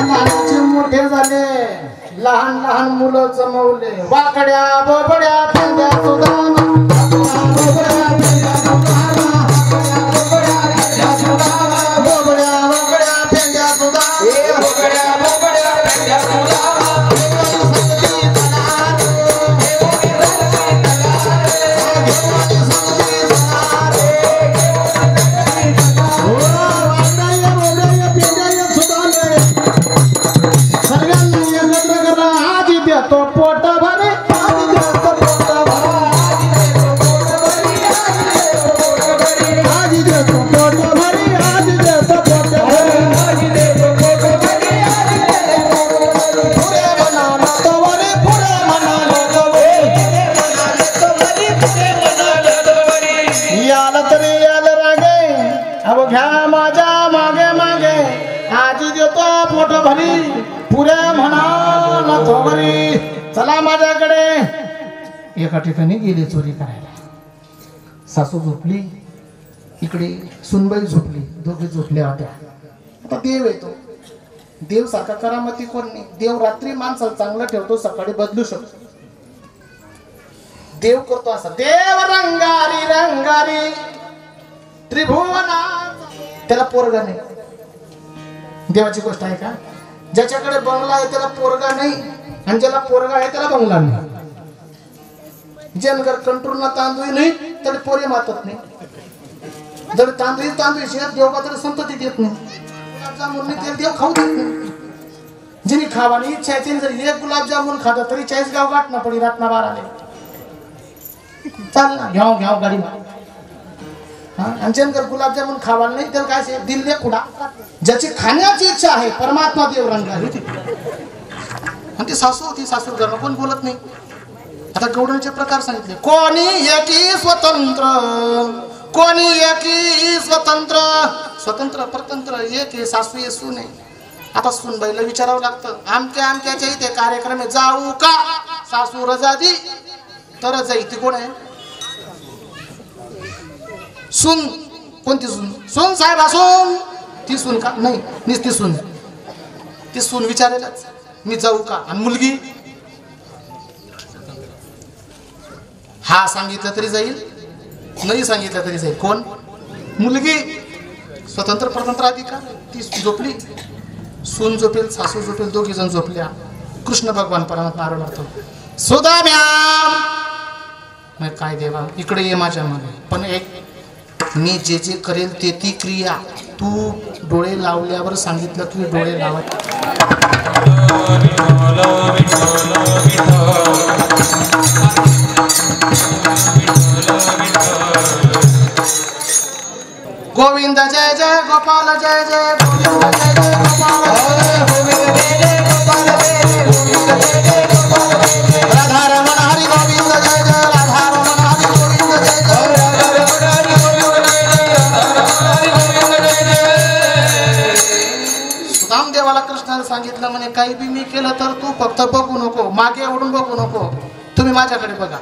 लहानाचे मोठे झाले, लहान लहान मुलं जमवले, वाकड्या बोबड्या पेंड्या सुदामा, बोबड्या पेंड्या सुदामा, बोबड्या बोबड्या पेंड्या सुदामा, बोबड्या बोबड्या पेंड्या सुदामा, तो पोट भरे आज देतो पोट भरे आज देतो पोट भरे आज देतो पोट भरे आज देतो पोट भरे आज देतो पुरे मनाला तो वरे पुरे मनाला तो वरे पुरे मनाला तो वरे याला तरी याला रागे अब घ्या माझ्या मागे मागे आज देतो पोट भरी पुरे मनाला तो वरे चला माझ्याकडे। एका ठिकाणी गेले चोरी करायला, सासू झोपली, इकडे सुनबाई झोपली, दोघे झोपल्या होत्या। आता देव येतो, देव सारखा करामती कोण नाही, देव रात्री माणसाला चांगलं ठेवतो, सकाळी बदलू शकतो। देव करतो असा, देव रंगारी रंगारी त्रिभुवना, त्याला पोरगा नाही। देवाची गोष्ट आहे का? ज्याच्याकडे बंगला आहे त्याला पोरगा नाही, आणि ज्याला पोरगा आहे त्याला बंगला नाही। जनगर कंट्रोलना तांदूळ नाही तरी पोरे मातत नाही, जर तांदूळ देवबा तरी संतती देत नाही, गुलाबजामुन नाही देव खाऊ देत नाही। जिनी खावानी इच्छा आहे जर एक गुलाबजामुन खाता तरी 40 गाव गाठना पडी रातना 12 चाल ना घ्याव घ्याव गाडी आणि जनगर गुलाबजामुन खावाल नाही तर काय दिल खुडा। ज्याची खाण्याची इच्छा आहे परमात्मा देव रंगारी, आणि ती सासू होती, सासू घरनं कोण बोलत नाही। आता गौडणीचे प्रकार सांगितले, कोणी एकी स्वतंत्र, कोणी एकी स्वतंत्र, स्वतंत्र परतंत्र एक आहे, सासू आहे सून आहे। आता सूनबाईला विचारावं लागतं, आमक्या आमक्याच्या इथे कार्यक्रम जाऊ का? सासू रजा दी तर जाई, ती कोण आहे? सून। कोणती सून? सून साहेब असून ती सून का? नाही, नुसती सून, ती सून विचारायलाच मी जाऊ का? आणि मुलगी हा सांगितलं तरी जाईल, नाही सांगितलं तरी जाईल। कोण? मुलगी। स्वतंत्र परतंत्र अधिकार, ती झोपली, सून झोपेल, सासू झोपेल, दोघी जण झोपल्या। कृष्ण भगवान परमात्मा आरवतो, सुदाम्या मग काय देवा इकडे ये माझ्या मागे, पण एक मी जे जे करेल ते ती क्रिया तू डोळे लावल्यावर सांगितलं की डोळे लावत। गोविंद जय जय गोपाल जय जय गोविंद जय जय गोपाल गोविंद जय जय गोपाल जय गोविंद जय जय गोपाल राधा रमण हरि गोविंद जय जय राधा रमण हरि गोविंद जय जय राधा रमण हरि गोविंद जय जय राधा रमण हरि गोविंद जय जय। सुदाम देवाला कृष्णाने सांगितलं म्हणे काही बी मी केलं तर तू फक्त बघू नको, मागे ओढून बघू नको, तुम्ही माझ्याकडे बघा,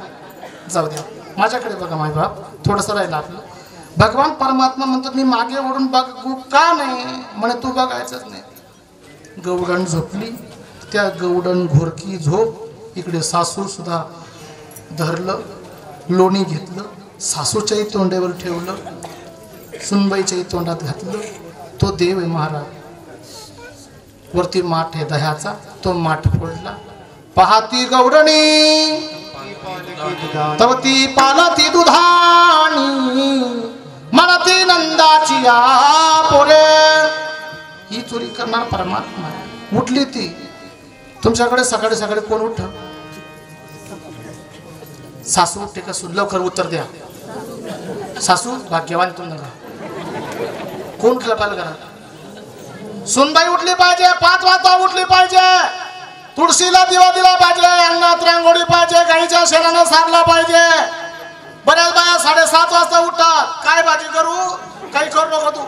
जाऊ द्या माझ्याकडे बघा माय बाप, थोडंसं राहिलं आपलं। भगवान परमात्मा म्हणतात मी मागे ओढून बघू का नाही? म्हणे तू बघायचंच नाही। गौडण झोपली, त्या गौडण घोरकी झोप, इकडे सासू सुद्धा धरलं, लोणी घेतलं, सासूच्याही तोंडावर ठेवलं, सुनबाईच्याही तोंडात घातलं। तो देव आहे महाराज, वरती माठ आहे दह्याचा, तो माठ फोडला, पाहती गौडणी तव ती पालती दुधाणी, म्हणती नंदाची या पोरे, ही चोरी करणार परमात्मा। उठली ती, तुमच्याकडे सकाळी सकाळी कोण उठ? सासू उठते का? लवकर उत्तर द्या। सासू भाग्यवान तुम नका, कोण उठलं पाहिजे घरात? सुनबाई उठली पाहिजे, 5 वाजता उठली पाहिजे, तुळशीला दिवा दिला पाहिजे, अंगणात रांगोळी पाहिजे, गाईच्या शेणानं सारला पाहिजे। बऱ्याच बाया 7:30 वाजता उठतात, काय भाजी करू? काही करू नको तू।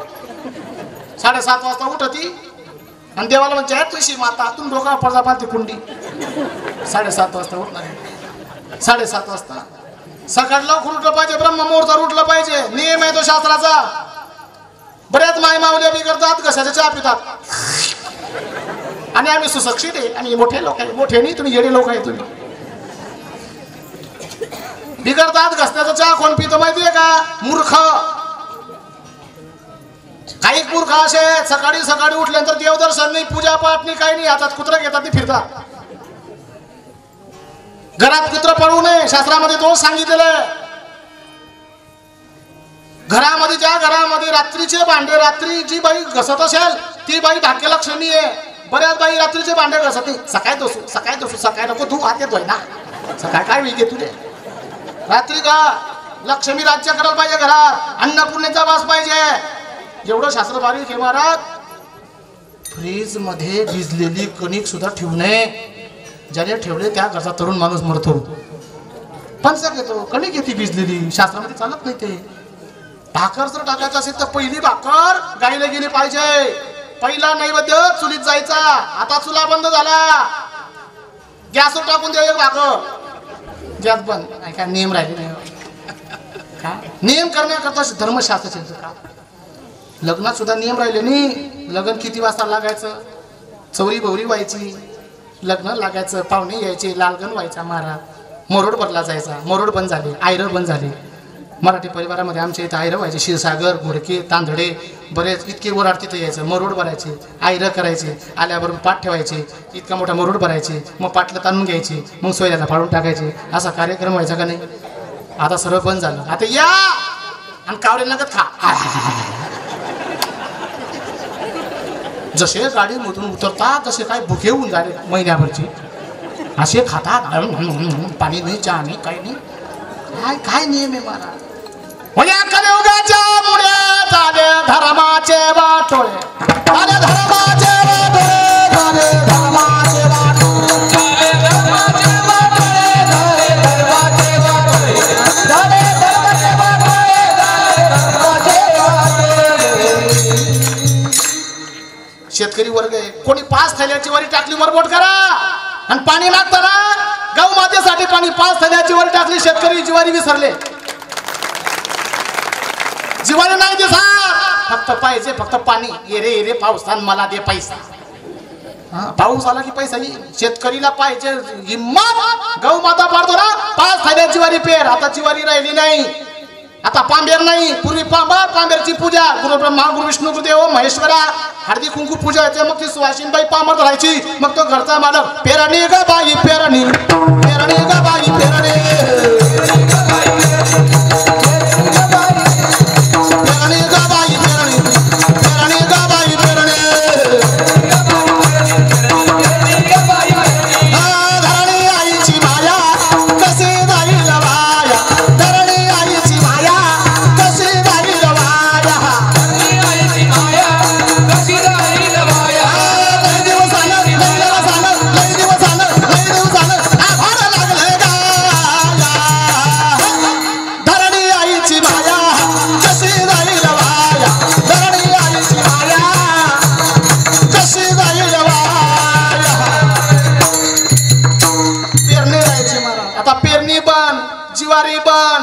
7:30 वाजता उठती आणि देवाला म्हणजे तुळशी माता तुम डोका पडला पाहते कुंडी। 7:30 वाजता उठणार, 7:30 वाजता सकाळ लवकर उठलं पाहिजे, ब्रह्ममुहूर्तावर उठलं पाहिजे, नियम आहे तो शास्त्राचा। बऱ्याच माय मावल्या बी करतात, कशाच्या चहा पितात, आणि आम्ही सुशिक्षित आहे, आम्ही मोठे लोक आहे. मोठे नाही तुम्ही, येडे लोक आहे तुम्ही. बिगर दात घसण्याचा चहा कोण पितो माहितीये का? मूर्ख. काही मूर्ख असे सकाळी सकाळी उठल्यानंतर देवदर्शन नाही, पूजा पाठ नाही, काही नाही, हातात कुत्रा घेतात ते फिरतात. घरात कुत्र पळू नये, शास्त्रामध्ये दोष सांगितलेले. घरामध्ये ज्या घरामध्ये रात्रीचे भांडे रात्री जी बाई घसत असेल ती बाई भाग्यलक्ष्मी आहे. बऱ्याच बाई रात्रीचे भांडे घसते. सकाळी दोसू सकाळी नको तू हात येतोय ना, सकाळी काय वेळ घे तुझे. रात्री का लक्ष्मी राज्य करायला पाहिजे घरात, अन्नपूर्णेचा वास पाहिजे. एवढं शास्त्र बारीक आहे महाराज. फ्रीज मध्ये भिजलेली कणिक सुद्धा ठेवू नये. ज्याने ठेवले त्या घरचा तरुण माणूस मरतो. पंचक येतो, कणिक येते भिजलेली, शास्त्रामध्ये चालत नाही ते. भाकर जर टाकायचं असेल तर पहिली भाकर गाईला गेली पाहिजे. पहिला नैवेद्य चुलीत जायचा. आता चुला बंद झाला, गॅसवर टाकून द्या एक भाकर. गॅस बंद. काय नियम राहिले नाही का? नियम करण्याकरता धर्मशास्त्राचे का? लग्नात सुद्धा नियम राहिले नाही. लग्न किती वाजता लागायचं, चौरी भवरी व्हायची, लग्न लागायचं, पाहुणे यायचे, लालगण व्हायचा महाराज. मरोड भरला जायचा. मरोड बंद झाले, आयर बंद झाले. मराठी परिवारामध्ये आमच्या इथं आयर व्हायचे. क्षीरसागर, घोडके, तांदळे बरेच इतके वराड तिथं यायचं. मरोड भरायचे, आयर करायचे, आल्याबरोबर पाठ ठेवायचे, इतका मोठा मरोड भरायचे, मग पाटलं ताणून घ्यायचे, मग सोयऱ्याला फाडून टाकायचे. असा कार्यक्रम व्हायचा का नाही? आता सर्व बंद झालं. आता या आणि कावरे लगत खा. जसे गाडीमधून उतरतात तसे काय भुके होऊन झाले महिन्याभरचे, असे खातात. पाणी नाही, चहा नाही, काही नाही. काय काय नियम आहे महाराज? म्हणजे कलियुगाच्या मुळे झाले धर्माचे वाटोळे, झाले धर्माचे वाटोळे, झाले धर्माचे वाटोळे, झाले धर्माचे वाटोळे, झाले धर्माचे वाटोळे, झाले धर्माचे वाटोळे, झाले धर्माचे वाटोळे. शेतकरी वर्ग आहे. कोणी 5 थैल्याची वरी टाकली वर बोट करा. आणि पाणी मागताना गौ मातेसाठी पाणी 5 थैल्याची वरी टाकली. शेतकरी जिवारी विसरले. जिवारी नाही दिसा, फक्त पाहिजे फक्त पाणी. ये रे पावसान मला दे पैसा. पाऊस आला की पैसा येईल. शेतकरीला पाहिजे हिम्मत. गौ माता पाडतो ना, 5 थैल्याची वरी पेर. आता जिवारी राहिली नाही. आता पांबेर नाही. पूर्वी पांबेरची पूजा गुरु ब्रह्मा गुरु विष्णू गुरुदेव महेश्वरा हळदी कुंकू पूजा येते. मग ती सुवासिन बाई पांबर धरायची. मग तो घरचा मालक पेरणी ग बाई पेरणी, पेरणी ग बाई पेरणी, पेरणी ग बाई पेरणी, पेरणी ग बाई पेरणी, पेरणी ग बाई पेरणी. धरणी आईची माया कशी जाईल वाया, धरणी आईची माया कशी जाईल वाया, धरणी आईची माया कशी जाईल वाया. लय दिवस आलं, लय दिवस आलं, लय दिवस आलं, लय दिवस आलं, आभाळ लागलं गाया. धरणी आईची माया कशी जाईल वाया, धरणी आईची माया कशी जाईल वाया. पेरणी राहायची महाराज. आता पेरणी बन, जिवारी बन.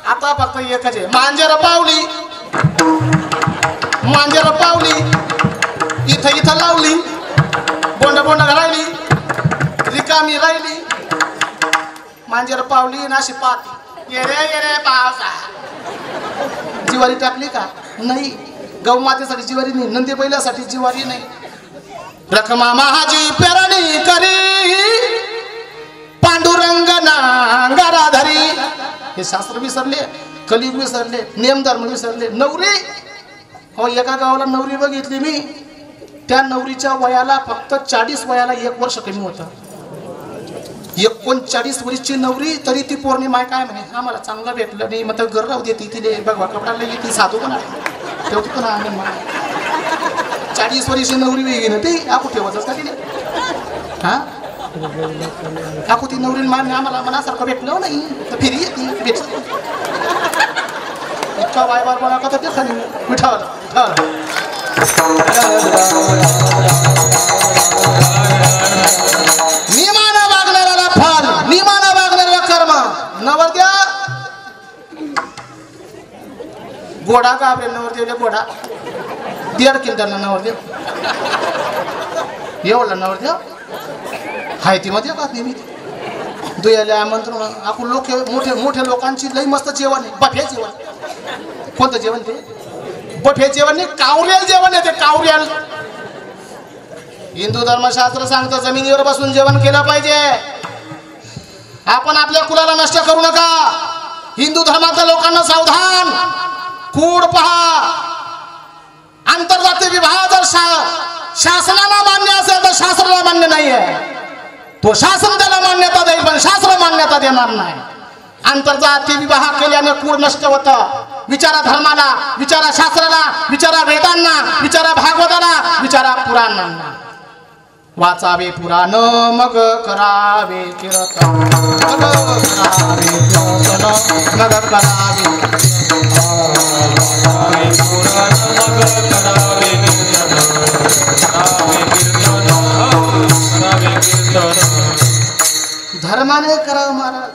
आता फक्त एकच आहे, मांजर पावली, मांजर पावली, इथं इथं लावली, बोंड बोंड राहिली, रिकामी राहिली. मांजर पावली नाशी पाती. ये रे पावसा. जिवारी टाकली का? नाही. गौ मातेसाठी जिवारी नाही, नंदी बैलासाठी जिवारी नाही. रखमा महाजी पेरणी करी, पांडुरंग नांगराधरी. हे शास्त्र विसरले, कलियुग विसरले, नियमधर्म विसरले. नवरी हो, एका गावाला नवरी बघितली मी. त्या नवरीच्या वयाला फक्त 40 वयाला 1 वर्ष कमी होतं. 39 वर्षाची नवरी. तरी ती पौर्णिमा काय म्हणे, हा मला चांगला भेटलं नाही, मग घर राहू देते तिले बघवा कपडाला येते साधू पण ठेवते पण आम्ही. 40 वर्षाची नवरी वेगळी ना ती आकू ठेवायचं का तिने? हा आकू ती नवरी मान आम्हाला मनासारखं भेटलं नाही तर फिरी येते भेट. इतका वायवार बना का ते खाली मिठावला नियमानं वागणाऱ्याला फल, नियमानं वागणाऱ्याला कर्म. नवरदेव घोडा घाबरेल. नवरदेवले घोडा 1.5 क्विंटलला नवरदेव. एवढा नवरदेव हाय ती मध्ये का नेहमी दुयाला आमंत्रण आपण लोक मोठे मोठ्या लोकांची लई मस्त जेवण आहे बफे जेवण कोणतं जेवण ते बफे जेवण नाही कावऱ्याल जेवण आहे ते कावऱ्याल हिंदू धर्मशास्त्र सांगतं जमिनीवर बसून जेवण केलं पाहिजे आपण आपल्या कुलाला नष्ट करू नका हिंदू धर्मातल्या लोकांना सावधान कूड पहा आंतरजातीय विवाह जर शासनाला मान्य असेल तर शास्त्राला मान्य नाहीये तो शासन त्याला मान्यता देईल पण शास्त्र मान्यता देणार नाही आंतरजातीय विवाह केल्याने कूड नष्ट होतं विचारा धर्माला विचारा शास्त्राला विचारा वेदांना विचारा भागवताला विचारा पुराणांना वाचावे पुराण मग करावे कीर्तन मग करावे कीर्तन मग करावे पुराण मग करावे धर्माने करा महाराज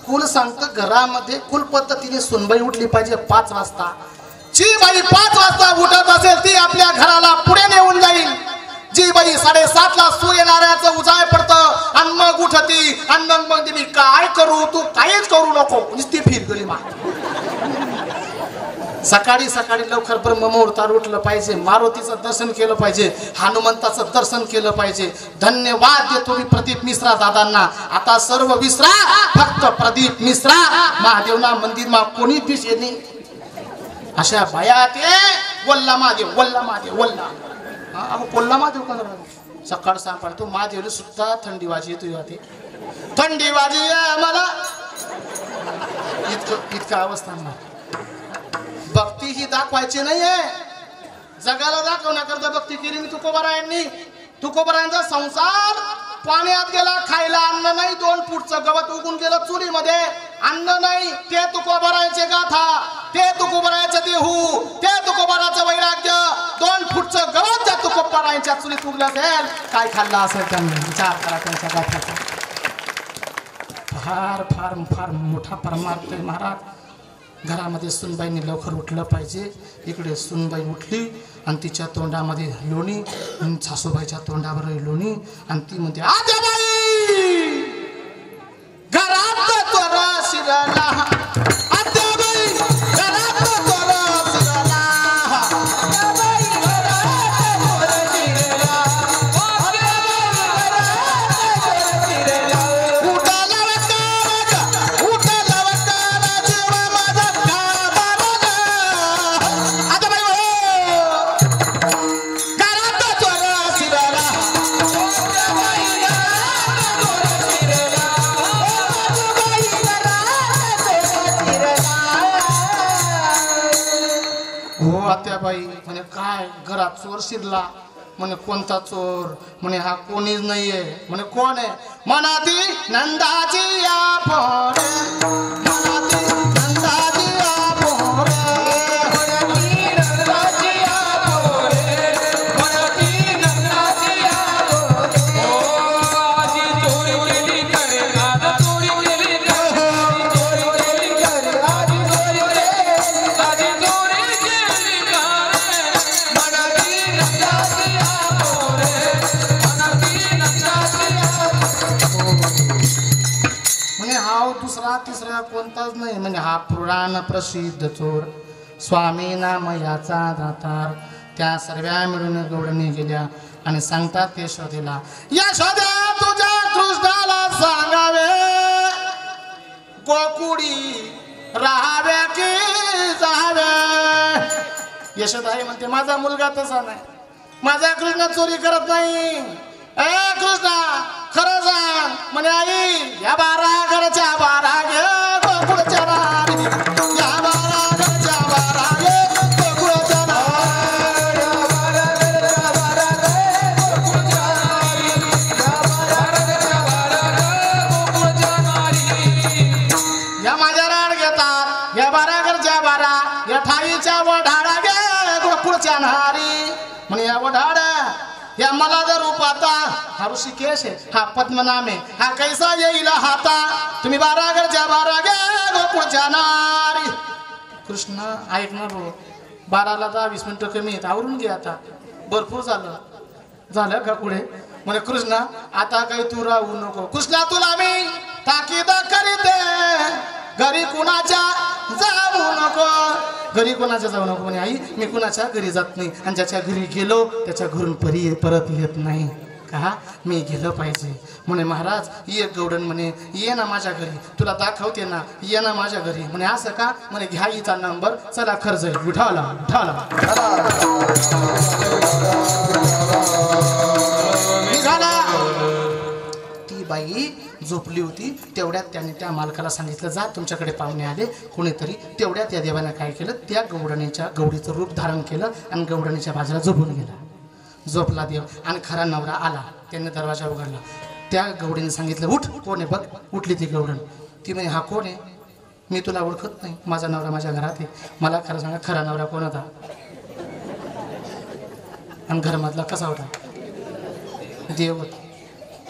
कुल सांगतं घरामध्ये कुल पद्धतीने सुनबाई उठली पाहिजे 5 वाजता जी बाई 5 वाजता उठत असेल ती आपल्या घराला पुढे नेऊन जाईल जी बाई 7:30 ला सूर्यनारायणाचं उजाळ पडतं आणि मग उठती आणि मग म्हणते मी काय करू तू काहीच करू नको नुसती फिर गेली मा सकाळी सकाळी लवकर ब्रह्ममुहूर्तावर उठलं पाहिजे मारुतीचं दर्शन केलं पाहिजे हनुमंताचं दर्शन केलं पाहिजे धन्यवाद देतो मी प्रदीप मिश्रा दादांना आता सर्व विसरा फक्त प्रदीप मिश्रा महादेवना मंदिर मा कोणी दिसे नाही अशा बाया ते वल्ला महादेव वल्ला महादेव वल्ला अहो कोल्हा महादेव का सकाळ सांग तो महादेवला सुद्धा थंडी वाजी येतो ते थंडी वाजी मला इतका अवस्था भक्ती ही दाखवायची नाहीये जगाला दाखवण्याकरता भक्ती केली मी तुकोबारायांचा संसार पाण्यात गेला खायला अन्न नाही 2 फूटचं गवत उगून गेलं चुलीमध्ये अन्न नाही ते तुकोबारायांचे गाथा ते तुकोबारायांचे देहू ते तुकोबाराचं वैराग्य 2 फूटचं गवत त्या तुकोबारायांच्या चुलीत उगलं असेल काय खाल्लं असेल त्यांनी विचार करा त्यांच्या गाथाचा फार फार फार मोठा परमार्थ महाराज घरामध्ये सुनबाईने लवकर उठलं पाहिजे इकडे सुनबाई उठली आणि तिच्या तोंडामध्ये लोणी आणि सासूबाईच्या तोंडावर लोणी आणि ती म्हणते आत्याबाई घरात तोरा शिरला आत्याबाई घरात तोरा शिरला आत्याबाई घरात तोरा शिरला आत्याबाई म्हणे काय घरात चोर शिरला म्हणे कोणता चोर म्हणे हा कोणीच नाहीये म्हणे कोण आहे मनाती नंदाची या पोरे मनाती नंदाची या पोरे मनाती नंदाची या पोरे मनाती नंदाची या पोरे ओ आजी चोरी केली करे दादा चोरी केली चोरी केली करे आजी चोरी केली आजी चोरी दुसरा तिसरा कोणताच नाही म्हणजे हा पुराण प्रसिद्ध चोर स्वामी नाम याचा दातार त्या सर्व्या मिळून गवडणी गेल्या आणि सांगतात ते यशोदेला यशोदा तुझ्या कृष्णाला सांगावे गोकुडी राहावे की जावे यशोदा म्हणते माझा मुलगा तसा नाही माझा कृष्ण चोरी करत नाही ए कृष्णा खरं सांग म्हणे आई या 12 घरच्या 12 घे गोकुळच्या नारी या 12 घरच्या 12 घे गोकुळच्या नारी या 12 घरच्या 12 घे गोकुळच्या नारी या 12 घरच्या 12 घे गोकुळच्या नारी या माझ्या राड घेतात या 12 घरच्या 12 या ठाईच्या वढाडा घे गोकुळच्या नारी म्हणे या वढाडा या मला जर रूपाता हा ऋषिकेश आहे हा पद्मनाम आहे हा कैसा येईल हाता तुम्ही 12 घरच्या 12 घे गोकुळच्या नारी कृष्ण ऐकणार हो 12ला 10-20 मिनिटं कमी आहेत आवरून घे आता भरपूर झालं का पुढे म्हणे कृष्णा आता काही तू राहू नको. कृष्णा तुला मी ताकीद करीते घरी कुणाच्या जाऊ नको. घरी कुणाच्या जाऊ नको म्हणे आई मी कुणाच्या घरी जात नाही आणि ज्याच्या घरी गेलो त्याच्या घरून परत येत नाही. का मी गेलं पाहिजे. म्हणे महाराज ये गौडन म्हणे ये ना माझ्या घरी तुला दाखवते ना ये ना माझ्या घरी. म्हणे असं का म्हणे घ्या हिचा नंबर चला खर्च विठाला निघाला. ती बाई झोपली होती. तेवढ्यात त्याने त्या मालकाला सांगितलं जा तुमच्याकडे पाहुणे आले कोणीतरी. तेवढ्यात या देवाने काय केलं त्या गौडीचं रूप धारण केलं आणि गौडणीच्या बाजूला झोपून गेला. झोपला देव आणि खरा नवरा आला. त्याने दरवाजा उघडला. त्या गौडीने सांगितलं उठ कोण आहे बघ. उठली ती गौडण. ती म्हणे हा कोण आहे मी तुला ओळखत नाही माझा नवरा माझ्या घरात आहे मला खरं सांगा खरा नवरा कोण होता आणि घरामधला कसा होता देव.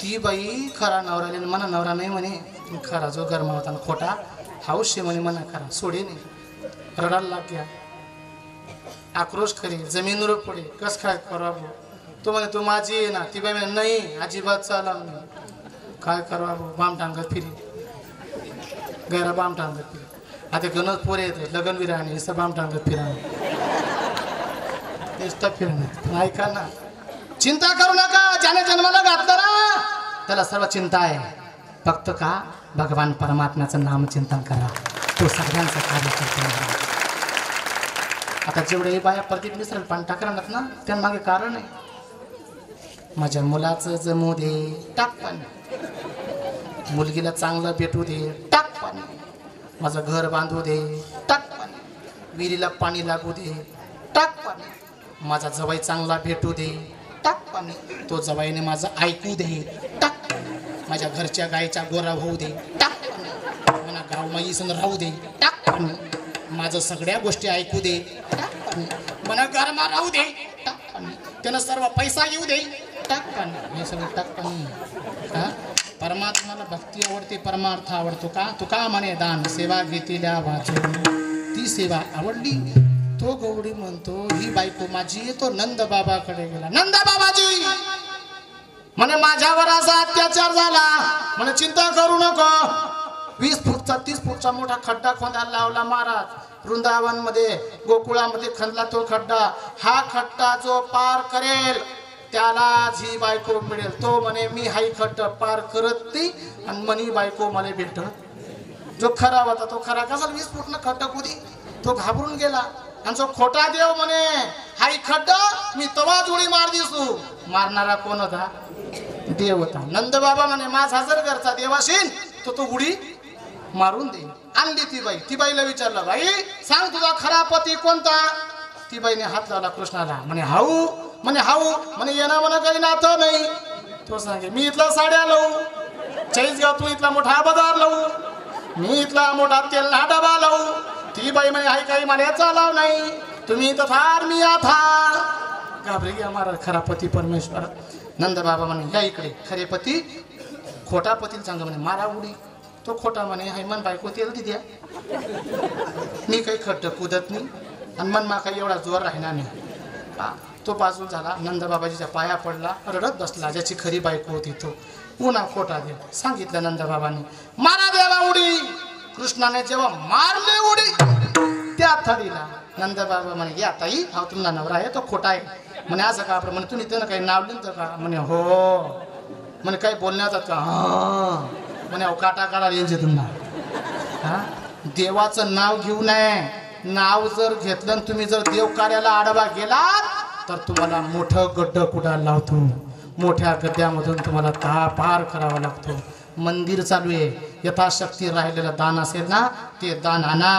ती बाई खरा नवरा मना नवरा नाही म्हणे खरा जो गरमा होता खोटा हाऊस म्हणे मना खरा सोडे नाही. रडायला लाग गया आक्रोश करी जमीनवर पडे कस काय करावं. तो म्हणे तू माझी आहे ना. ती बाई म्हणे नाही अजिबात चाला काय करावं. बाम टांगत फिरी गैरा बाम टांगत फिरी. आता गणत पोरे येते लगन बी राहणे नुसतं बाम टांगत फिरा नुसतं फिरणं. ऐका ना चिंता करू नका ज्याने जन्माला घातलं ना त्याला सर्व चिंता आहे. फक्त का भगवान परमात्म्याचं नामचिंतन करा तो सगळ्यांचं कार्य करतो. आता जेवढे बाया प्रदीप मिश्र पाणी टाकणार ना त्यांमागे कारण आहे. माझ्या मुलाचं जमू दे टाक पाणी. मुलगीला चांगलं भेटू दे टाक पाणी. माझं घर बांधू दे टाक पाणी. विहिरीला पाणी लागू दे टाक पाणी. माझा जवाई चांगला भेटू दे टाक पाणी. तो जवाईने माझं ऐकू दे टाक पाणी. माझ्या घरच्या गायच्या गोरा होऊ दे टाक पाणी. मला गाव माईसन राहू दे टाक पाणी. माझं सगळ्या गोष्टी ऐकू दे टाक पाणी. मला घरमा राहू दे टाक पाणी. त्यानं सर्व पैसा येऊ दे टाक पाणी. हे सगळं टाक पाणी. हा परमात्म्याला भक्ती आवडते परमार्थ आवडतो का तू का म्हणे दान सेवा घेतल्या वाचून ती सेवा आवडली. तो गौडी म्हणतो ही बायको माझी. तो नंद बाबाकडे गेला. नंद बाबाजी म्हणे माझ्यावर असा अत्याचार झाला म्हणे चिंता करू नको. 20 फूटचा 30 फूटचा मोठा खड्डा खोदायला लावला महाराज. वृंदावन मध्ये गोकुळामध्ये खणला तो खड्डा. हा खड्डा जो पार करेल त्यालाच ही बायको मिळेल. तो म्हणे मी हाही खड्डा पार करत नाही आणि मनी बायको मला भेटत. जो खरा होता तो खरा कसा 20 फूटनं खड्डा कुदी तो घाबरून गेला. आणि जो खोटा देव म्हणे हाही खड्डा मी तवा जोडी मार दिसू. मारणारा कोण होता देव होता. नंद बाबा म्हणे माझा जर घरचा देव असेल तो उडी मारून दे. आणली ती बाई. ती बाईला विचारलं बाई सांग तुझा खरा पती कोणता. ती बाईने हात लावला कृष्णाला. म्हणे हाऊ म्हणे येणं म्हणा काही नातं नाही. तो सांगे मी इथला साड्या लावू चाळीसगाव तू इथला मोठा बाजार लावू मी इथला मोठा तेलना डबा लावू. ती बाई म्हणे हाय काही मला चालाव नाही तुम्ही इथं थार मी थार. घाबरे गे महाराज खरा पती परमेश्वर. नंद बाबा म्हणे या इकडे खरे पती खोटा पतीला सांग म्हणे मारा उडी. तो खोटा म्हणे हाय मन बायको तेल ती द्या मी काही खड्ड कुदत नाही आणि मन मा काही एवढा जोर राहणार नाही. तो बाजू झाला. नंद बाबाजीच्या पाया पडला रडत बसला. ज्याची खरी बायको होती तो पुन्हा खोटा देव. सांगितलं नंद बाबांनी मारा देवा उडी. कृष्णाने जेव्हा मारले उडी त्या थडीला नंद बाबा म्हणे या ताई हा तुमचा नवरा आहे तो खोटा आहे. म्हणे असं का म्हणे तुम्ही त्यानं काही नाव लिहिलं का. म्हणे हो. म्हणे काही बोलण्यात का हा. म्हणे अहो काटा काढा यांचे तुम्हाला. हा देवाचं नाव घेऊ नये. नाव जर घेतलं तुम्ही जर देव कार्याला आडवा गेलात तर तुम्हाला मोठं गड्ड कुडाला लावतो. मोठ्या गड्ड्यामधून तुम्हाला पार करावा लागतो. मंदिर चालू आहे यथाशक्ती राहिलेलं दान असेल ना ते दान आणा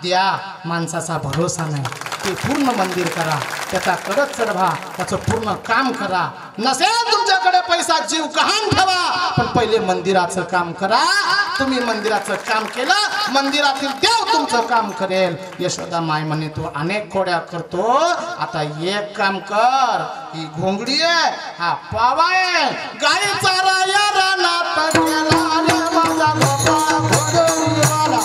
द्या. माणसाचा भरोसा नाही. ते पूर्ण मंदिर करा त्याचा कडक चढवा त्याचं पूर्ण काम करा. नसेल तुमच्याकडे पैसा जीव गहाण ठेवा पण पहिले मंदिराचं काम करा. तुम्ही मंदिराचं काम केलं मंदिरातील देव तुमचं काम करेल. यशोदा माय म्हणे तू अनेक खोड्या करतो आता एक काम कर. ही घोंगडी आहे हा पावा आहे गाई चारा या रानात गेला रे माझा गोपा घोडीवाला.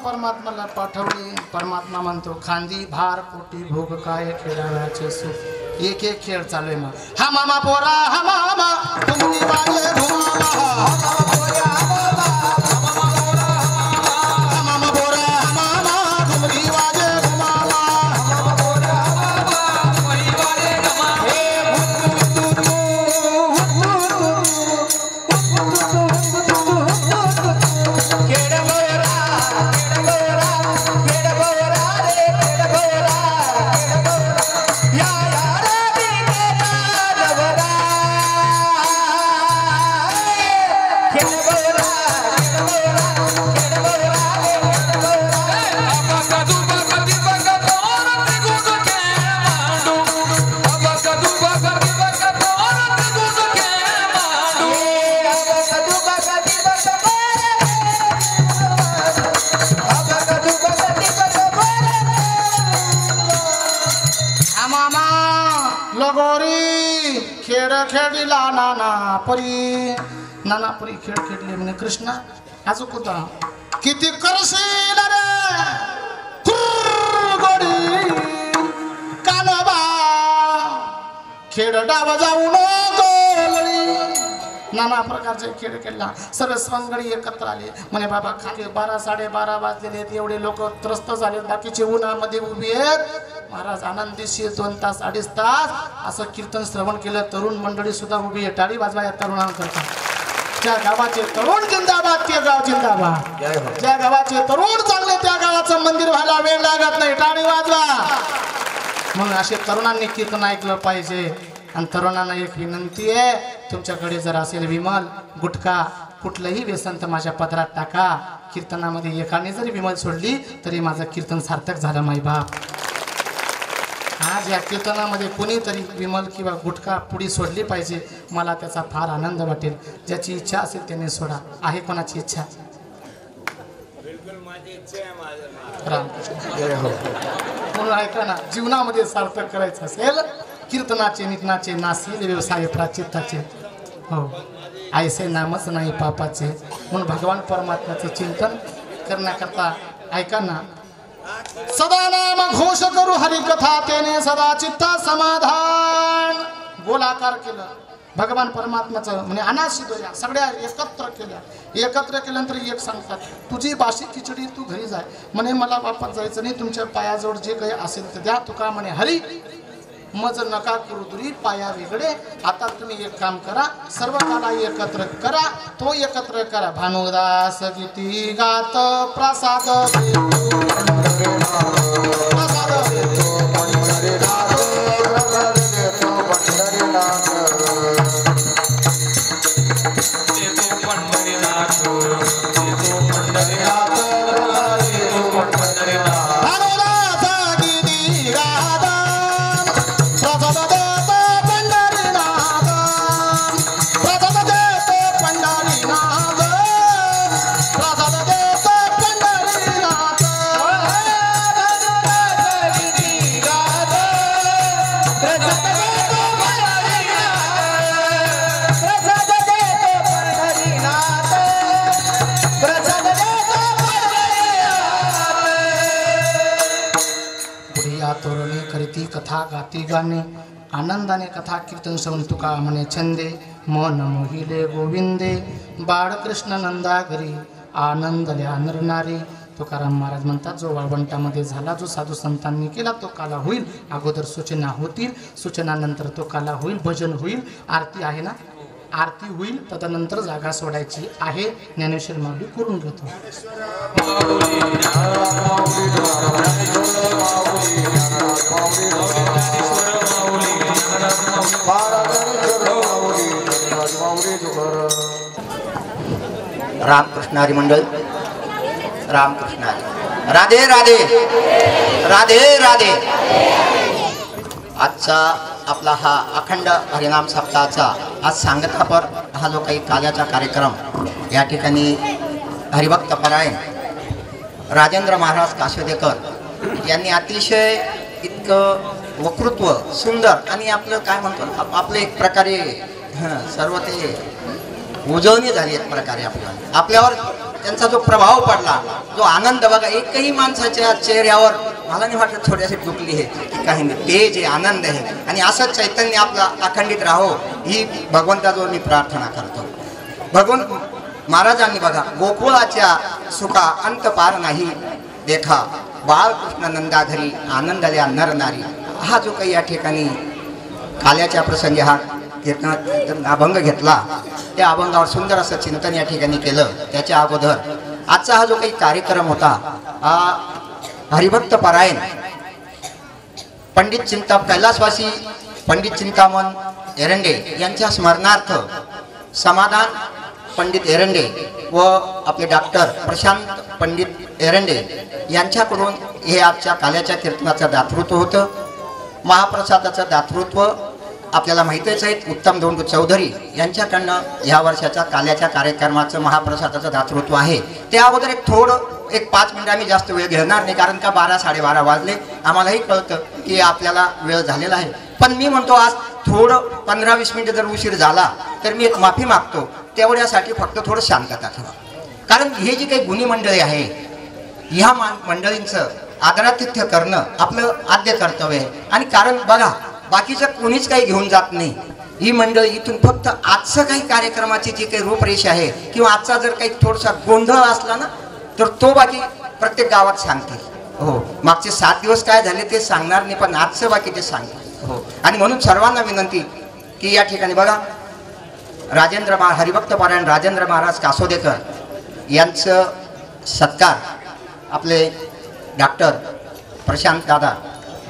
परमात्माला पाठवले. परमात्मा म्हणतो खांदी भार पोटी भोग काय खेळाचे सुख. एक एक खेळ चालू आहे. मग हा मामा पोरा हा मामा तुम्ही वाजे घुमामा. हा मामा पोरा हा मामा तुम्ही वाजे घुमामा. लगोरी खेळ खेळला नाना परी खेळ खेळले म्हणे कृष्णा अजून कुठं किती करशील रे गोडी कानोबा खेळ डाव जाऊ नको. नाना प्रकारचे खेळ खेळला. सर्व सवंगडी एकत्र आले. म्हणे बाबा खाली 12 12:30 वाजलेले आहेत. एवढे लोक त्रस्त झाले. बाकीचे उन्हामध्ये उभी आहेत. महाराज आनंदीशी 2 तास 2.5 तास असं कीर्तन श्रवण केलं. तरुण मंडळी सुद्धा उभी आहे. टाळी वाजवा या तरुणांकरता. ज्या गावाचे तरुण जिंदाबाद ते गाव जिंदाबाद. ज्या गावाचे तरुण चांगले त्या गावाचं मंदिर व्हायला वेळ लागत नाही. टाळी वाजवा. म्हणून असे तरुणांनी कीर्तन ऐकलं पाहिजे. आणि तरुणांना एक विनंती आहे तुमच्याकडे जर असेल विमल गुटखा कुठलंही व्यसन तर माझ्या पदरात टाका. कीर्तनामध्ये एकाने जरी विमल सोडली तरी माझं कीर्तन सार्थक झालं माई बाप. आज या कीर्तनामध्ये कुणीतरी विमल किंवा गुटखा पुडी सोडली पाहिजे. मला त्याचा फार आनंद वाटेल. ज्याची इच्छा असेल त्याने सोडा. आहे कोणाची इच्छा? म्हणून ऐका ना जीवनामध्ये सार्थक करायचं असेल कीर्तनाचे नितनाचे नासील व्यवसाय प्राचित्ताचे. हो ऐसे नामच नाही पापाचे. म्हणून भगवान परमात्म्याचे चिंतन करण्याकरता ऐका ना सदा नाम घोष करू हरिकथा तेने सदा चित्ता समाधान. गोलाकार केलं भगवान परमात्म्याचं म्हणजे अनाशिदोया सगळ्या एकत्र केल्या. एकत्र केल्यानंतर एक सांगतात तुझी बाशी खिचडी तू घरी जाय म्हणे. मला वापस जायचं नाही. तुमच्या पायाजवळ जे काही असेल तर द्या. तुका म्हणे हरी मज नका करू दुरी पाया वेगळे. आता तुम्ही एक काम करा सर्व काला एकत्र करा. तो एकत्र करा. भानुदास गीती गात प्रसाद कथा गाती गाणे आनंदाने कथा कीर्तन श्रवण तुका म्हणे छंदे मन मोहिले गोविंदे बाळकृष्ण नंदा घरी आनंदल्या नरनारी. तुकाराम महाराज म्हणतात जो वाळवंटामध्ये झाला जो साधू संतांनी केला तो काला होईल. अगोदर सूचना होतील सूचनानंतर तो काला होईल. भजन होईल. आरती आहे ना आरती होईल तदनंतर जागा सोडायची आहे. ज्ञानेश्वर माऊली करून घेतो. रामकृष्ण हरी मंडळ रामकृष्ण हरी. राधे राधे राधे राधे. आजचा आपला हा अखंड हरिनाम सप्ताहाचा आज सांगतापर हा जो काही काल्याचा कार्यक्रम या ठिकाणी हरिभक्त परायण राजेंद्र महाराज काशेदेकर यांनी अतिशय इतकं वक्तृत्व सुंदर आणि आपलं काय म्हणतो आपलं एक प्रकारे सर्व ते उजवणी झाली एक प्रकारे आपल्यावर त्यांचा जो प्रभाव पडला, जो आनंद बघा एकही माणसाच्या चेहऱ्यावर मला नाही वाटत थोड्याशी चुकली आहे की काही नाही, ते जे आनंद आहे आणि असंच चैतन्य आपलं अखंडित राहो ही भगवंताजवळ मी प्रार्थना करतो. भगवंत महाराजांनी बघा गोकुळाच्या सुखा अंत पार नाही देखा, बाळकृष्ण नंदाधरी आनंदल्या नर नारी. हा जो काही या ठिकाणी काल्याच्या प्रसंगी हा कीर्तन अभंग घेतला, त्या अभंगावर सुंदर असं चिंतन या ठिकाणी केलं. त्याच्या अगोदर आजचा हा जो काही कार्यक्रम होता, हरिभक्त परायण पंडित कैलासवासी पंडित चिंतामण एरंडे यांच्या स्मरणार्थ समाधान पंडित एरंडे व आपले डॉक्टर प्रशांत पंडित एरंडे यांच्याकडून हे आजच्या काल्याच्या कीर्तनाचं दातृत्व होतं. महाप्रसादाचं दातृत्व आपल्याला माहितीच आहे, उत्तम धोंडू चौधरी यांच्याकडनं ह्या वर्षाच्या काल्याच्या कार्यक्रमाचं महाप्रसादाचं दातृत्व आहे. त्या अगोदर एक 5 मिनिटं आम्ही जास्त वेळ घेणार नाही, कारण का 12-12:30 वाजले. आम्हालाही कळतं की आपल्याला वेळ झालेला आहे, पण मी म्हणतो आज थोडं 15-20 मिनिटं जर उशीर झाला तर मी एक माफी मागतो. तेवढ्यासाठी फक्त थोडं शांतता ठेवा, कारण हे जी काही गुणी मंडळी आहे ह्या मंडळींचं आदरातिथ्य करणं आपलं आद्य कर्तव्य आहे. आणि कारण बघा बाकीचं कोणीच काही घेऊन जात नाही. ही मंडळी इथून फक्त आजचं काही कार्यक्रमाची जी काही रूपरेषा आहे किंवा आजचा जर काही थोडासा गोंधळ असला ना तर तो बाकी प्रत्येक गावात सांगतील. हो, मागचे 7 दिवस काय झाले ते सांगणार नाही, पण आजचं बाकी ते सांगतील. हो, आणि म्हणून सर्वांना विनंती की या ठिकाणी बघा हरिभक्त पारायण राजेंद्र महाराज कासोदेकर यांचं सत्कार आपले डॉक्टर प्रशांत दादा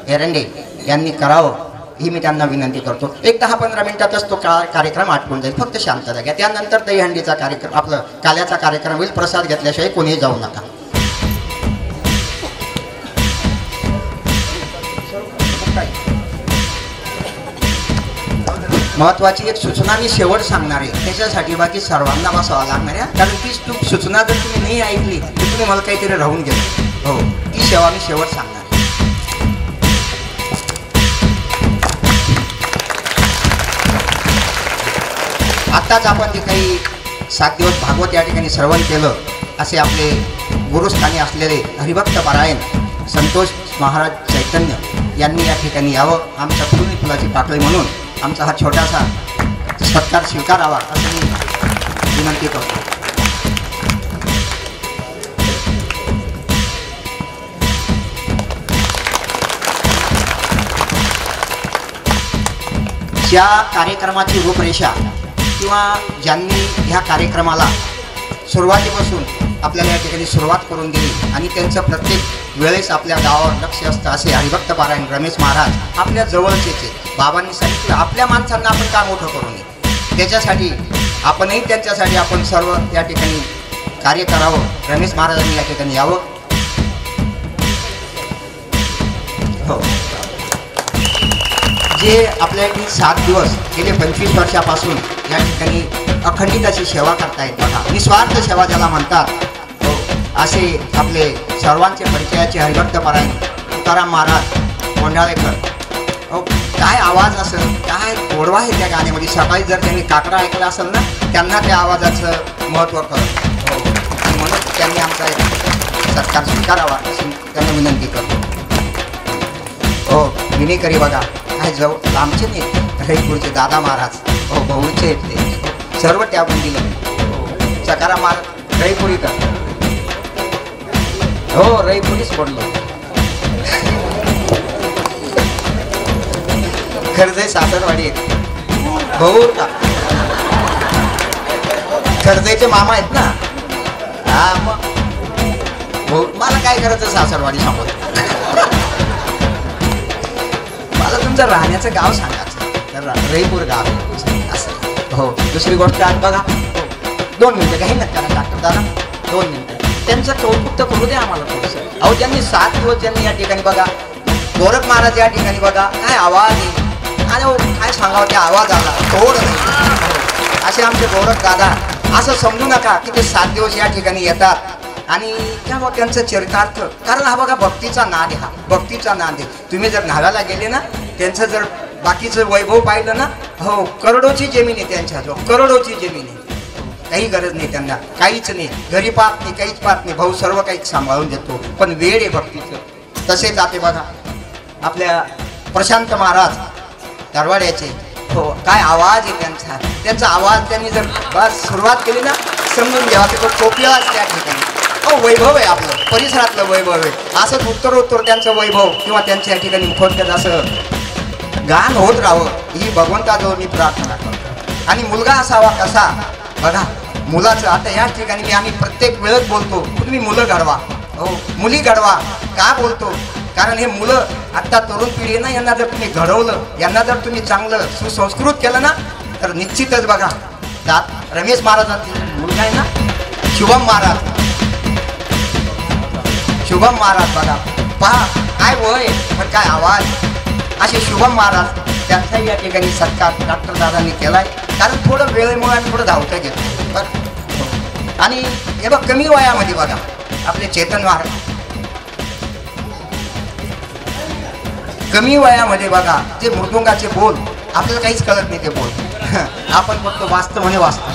एरंडे यांनी करावं ही मी त्यांना विनंती करतो. एक 10-15 मिनिटातच तो कार्यक्रम आटपून जाईल, फक्त शांतता घ्या. त्यानंतर दहीहंडीचा कार्यक्रम आपलं काल्याचा कार्यक्रम होईल. प्रसाद घेतल्याशिवाय कोणीही जाऊ नका. महत्वाची एक सूचना मी शेवट सांगणार आहे, त्याच्यासाठी बाकी सर्वांना बसावं लागणार आहे, कारण ती सूचना जर तुम्ही नाही ऐकली तर तुम्ही मला काहीतरी राहून गेलं. हो, ती सेवा मी शेवट सांगणार. आत्ताच आपण जे काही 7 दिवस भागवत या ठिकाणी श्रवण केलं, असे आपले गुरुस्थानी असलेले हरिभक्त पारायण संतोष महाराज चैतन्य यांनी या ठिकाणी यावं, आमच्या फुलनी फुलाची पाकळी म्हणून आमचा हा छोटासा सत्कार स्वीकारावा असं मी विनंती करतो. ज्या कार्यक्रमाची रूपरेषा किंवा ज्यांनी ह्या कार्यक्रमाला सुरुवातीपासून आपल्याला या ठिकाणी सुरुवात करून दिली आणि त्यांचं प्रत्येक वेळेस आपल्या गावावर लक्ष असतं, असे हरिभक्त पारायण रमेश महाराज आपल्या जवळचेच. बाबांनी सांगितलं आपल्या माणसांना आपण का मोठं करू नये, त्याच्यासाठी आपणही त्यांच्यासाठी आपण सर्व या ठिकाणी कार्य करावं. रमेश महाराजांनी या ठिकाणी यावं. हो, जे आपल्या 7 दिवस गेले 25 वर्षापासून या ठिकाणी अखंडित अशी सेवा करतायत बघा, निस्वार्थ सेवा ज्याला म्हणतात. हो, असे आपले सर्वांचे परिचयाचे हरिभक्त पारायण तुकाराम महाराज कोंडाळेकर. हो, काय आवाज असेल, काय गोडवा आहे त्या गाण्यामध्ये. सकाळी जर त्यांनी काकडा ऐकला असेल ना त्यांना त्या आवाजाचं महत्त्व कळतं. हो, आणि म्हणून त्यांनी आमचा एक सत्कार स्वीकारावा अशी त्यांना विनंती करतो. हो, विनेकरी बघा काय जवळ लांबचे नाही, रईपूरचे दादा महाराज. हो, बहुळचे आहेत ते, सर्व त्यागून दिलं. हो, सकाराम महाराज रईपुरी का. हो, रईपुरीच पडलो. खरजे सासरवाडी आहेत, भाऊ का खरजेचे मामा आहेत ना. हा, मग भाऊ मला काय करायचं सासरवाडी समोर. मला तुमचं राहण्याचं गाव सांगायचं तर रईपूर गाव असं. हो, दुसरी गोष्ट आज बघा. 2 मिनिटं काही नका डॉक्टर दादा, 2 मिनिटं त्यांचं कौतुक तर करू द्या आम्हाला थोडंसं. अहो, ज्यांनी 7 दिवस ज्यांनी या ठिकाणी बघा गोरख महाराज या ठिकाणी बघा काय आवाज आहे, आणि काय सांगावं त्या आवाजाला तोड नाही. असे आमचे गोरख दादा, असं समजू नका की ते 7 दिवस या ठिकाणी येतात आणि त्यामुळे त्यांचं चरितार्थ, कारण हा बघा भक्तीचा नाद आहे, हा भक्तीचा नाद आहे. तुम्ही जर न्हाव्याला गेले ना त्यांचं जर बाकीचं वैभव पाहिलं ना, हो, करोडोची जमीन आहे त्यांच्याजवळ, करोडोची जमीन आहे. काही गरज नाही त्यांना, काहीच नाही, घरी पाहत नाही, काहीच पाहत नाही, भाऊ सर्व काही सांभाळून देतो, पण वेळ आहे भक्तीचं. तसेच आता बघा आपल्या प्रशांत महाराज दरवाड्याचे, हो काय आवाज आहे त्यांचा, त्यांचा आवाज त्यांनी जर बस सुरुवात केली ना समजून घ्यावा की तो टोपल्याच त्या ठिकाणी. हो वैभव आहे आपलं, परिसरातलं वैभव आहे. असंच उत्तरोत्तर त्यांचं वैभव किंवा त्यांच्या या ठिकाणी मुखोद्गत असं गान होत राहावं ही भगवंताजवळ मी प्रार्थना करतो. आणि मुलगा असावा कसा बघा, मुलाचं आता या ठिकाणी आम्ही प्रत्येक वेळेस बोलतो तुम्ही मुलं घडवा, हो मुली घडवा. का बोलतो, कारण हे मुलं आत्ता तरुण पिढी ना, यांना जर तुम्ही घडवलं, यांना जर तुम्ही चांगलं सुसंस्कृत केलं ना, तर निश्चितच बघा रमेश महाराजांचा मुलगा आहे ना शुभम महाराज, शुभम महाराज बघा पहा काय वय पण काय आवाज. असे शुभम महाराज त्यांचाही या ठिकाणी सत्कार डॉक्टर दादांनी केलाय, कारण थोडं वेळेमुळे आणि थोडं धावतं घेतो बरं. आणि हे बघ कमी वयामध्ये बघा आपले चेतन महाराज, कमी वयामध्ये बघा जे मृदुंगाचे बोल आपल्याला काहीच कळत नाही ते बोल आपण फक्त वाचतो म्हणे वाचतो,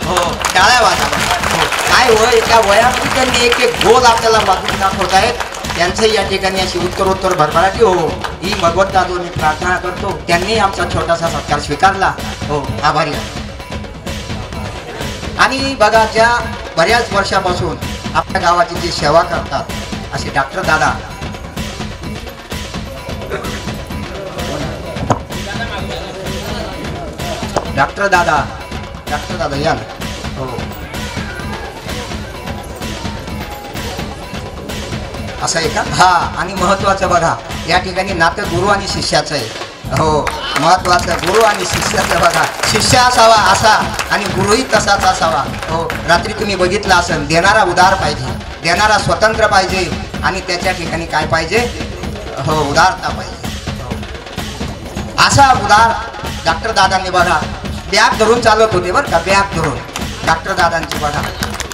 हो टाळ्या वाजा. हो काय वय, त्या वयामध्ये त्यांनी एक एक बोल आपल्याला वाचून दाखवत आहेत. त्यांचंही या ठिकाणी अशी उत्तरोत्तर भरभराटी हो ही भगवंताजवळ मी प्रार्थना करतो. त्यांनी आमचा छोटासा सत्कार स्वीकारला, हो आभारी. आणि बघा ज्या बऱ्याच वर्षापासून आपल्या गावाची जी सेवा करतात असे डॉक्टर दादा, डॉक्टर दादा या ना, हो असं आहे का. हा आणि महत्वाचं बघा या ठिकाणी नातं गुरु आणि शिष्याचं आहे. हो महत्वाचं गुरु आणि शिष्याचं बघा, शिष्य असावा असा आणि गुरुही तसाच असावा. हो रात्री तुम्ही बघितलं असेल, देणारा उदार पाहिजे, देणारा स्वतंत्र पाहिजे आणि त्याच्या ठिकाणी काय पाहिजे, हो उदारता पाहिजे. असा उदार डॉक्टर दादांनी बघा बॅग धरून चालत होते बरं का, बॅग धरून डॉक्टर दादांची बघा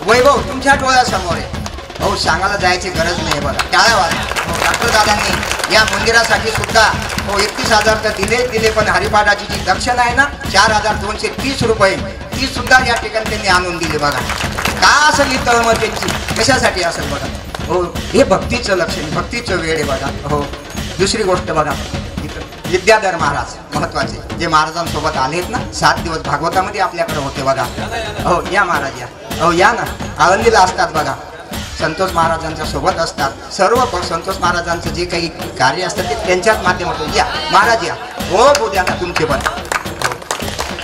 वैभव तुमच्या डोळ्यासमोर आहे. हो सांगायला जायची गरज नाही बघा, टाळ्या वाजवा. हो डॉक्टर दादांनी या मंदिरासाठी सुद्धा हो 31,000 तर दिले, पण हरिपाठाची जी दक्षिणा आहे ना 4,230 रुपये ती सुद्धा या ठिकाणी त्यांनी आणून दिली बघा. का असेल ही तळमळ त्यांची, कशासाठी असेल बघा. हो हे भक्तीचं लक्षण, भक्तीचं वेळ आहे बघा. हो दुसरी गोष्ट बघा विद्याधर महाराज महत्वाचे जे महाराजांसोबत आलेत ना 7 दिवस भागवतामध्ये आपल्याकडे होते बघा. हो या महाराज या, हो या ना आळंदीला असतात बघा, संतोष महाराजांच्या सोबत असतात. सर्व संतोष महाराजांचं जे काही कार्य असतं ते त्यांच्याच माध्यमातून या महाराज या. हो बोद्या ना तुमचे पण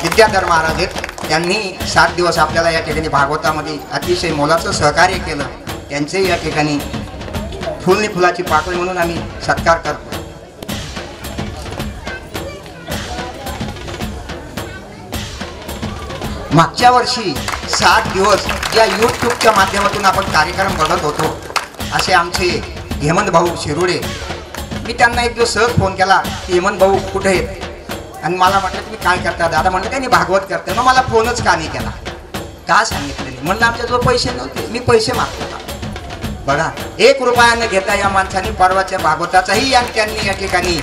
विद्याधर महाराज आहेत, त्यांनी 7 दिवस आपल्याला या ठिकाणी भागवतामध्ये अतिशय मोलाचं सहकार्य केलं. त्यांचे या ठिकाणी फुलनी फुलाची पाकळी म्हणून आम्ही सत्कार करतो. मागच्या वर्षी 7 दिवस या यूट्यूबच्या माध्यमातून आपण कार्यक्रम बघत होतो. असे आमचे हेमंत भाऊ शिरोडे, मी त्यांना एक दिवस सहज फोन केला की हेमंत भाऊ कुठे आहेत, आणि मला म्हटलं तुम्ही काय करता दादा, म्हटलं त्यांनी भागवत करते. मग मला फोनच का नाही केला, का सांगितलं नाही, म्हणलं आमच्याजवळ पैसे नव्हते, मी पैसे मागतो बघा. 1 रुपया न घेता या माणसाने परवाच्या भागवताचाही आणि त्यांनी या ठिकाणी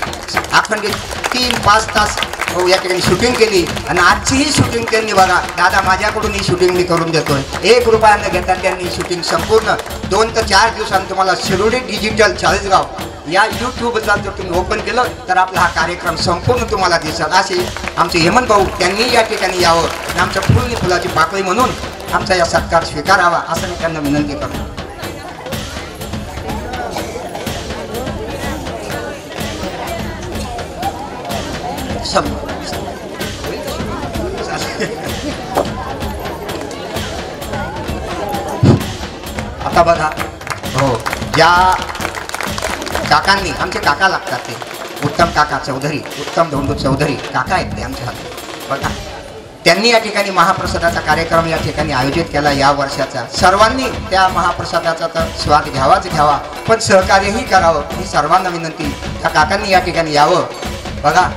अखंड 3-5 तास हो या ठिकाणी शूटिंग केली. आणि आजचीही शूटिंग त्यांनी बघा दादा माझ्याकडून ही शूटिंग मी करून देतोय. 1 रुपया न घेता त्यांनी शूटिंग संपूर्ण 2 ते 4 दिवसांनी तुम्हाला शिरोडी डिजिटल चाळीसगाव या यूट्यूबला जर तुम्ही ओपन केलं तर आपला हा कार्यक्रम संपूर्ण तुम्हाला दिसेल. असे आमचे हेमंत भाऊ त्यांनी या ठिकाणी यावं आणि आमच्या फुलनी फुलाची पाकळी म्हणून आमचा या सत्कार स्वीकारावा असं मी त्यांना विनंती करतो. आता बघा हो ज्या काकांनी आमचे काका लागतात ते उत्तम काका चौधरी, उत्तम धोंडू चौधरी काका आहेत ते आमच्या हात बघा. त्यांनी या ठिकाणी महाप्रसादाचा कार्यक्रम या ठिकाणी आयोजित केला या वर्षाचा. सर्वांनी त्या महाप्रसादाचा तर स्वाद घ्यावा, पण सहकार्यही करावं ही सर्वांना विनंती. त्या काकांनी या ठिकाणी यावं बघा.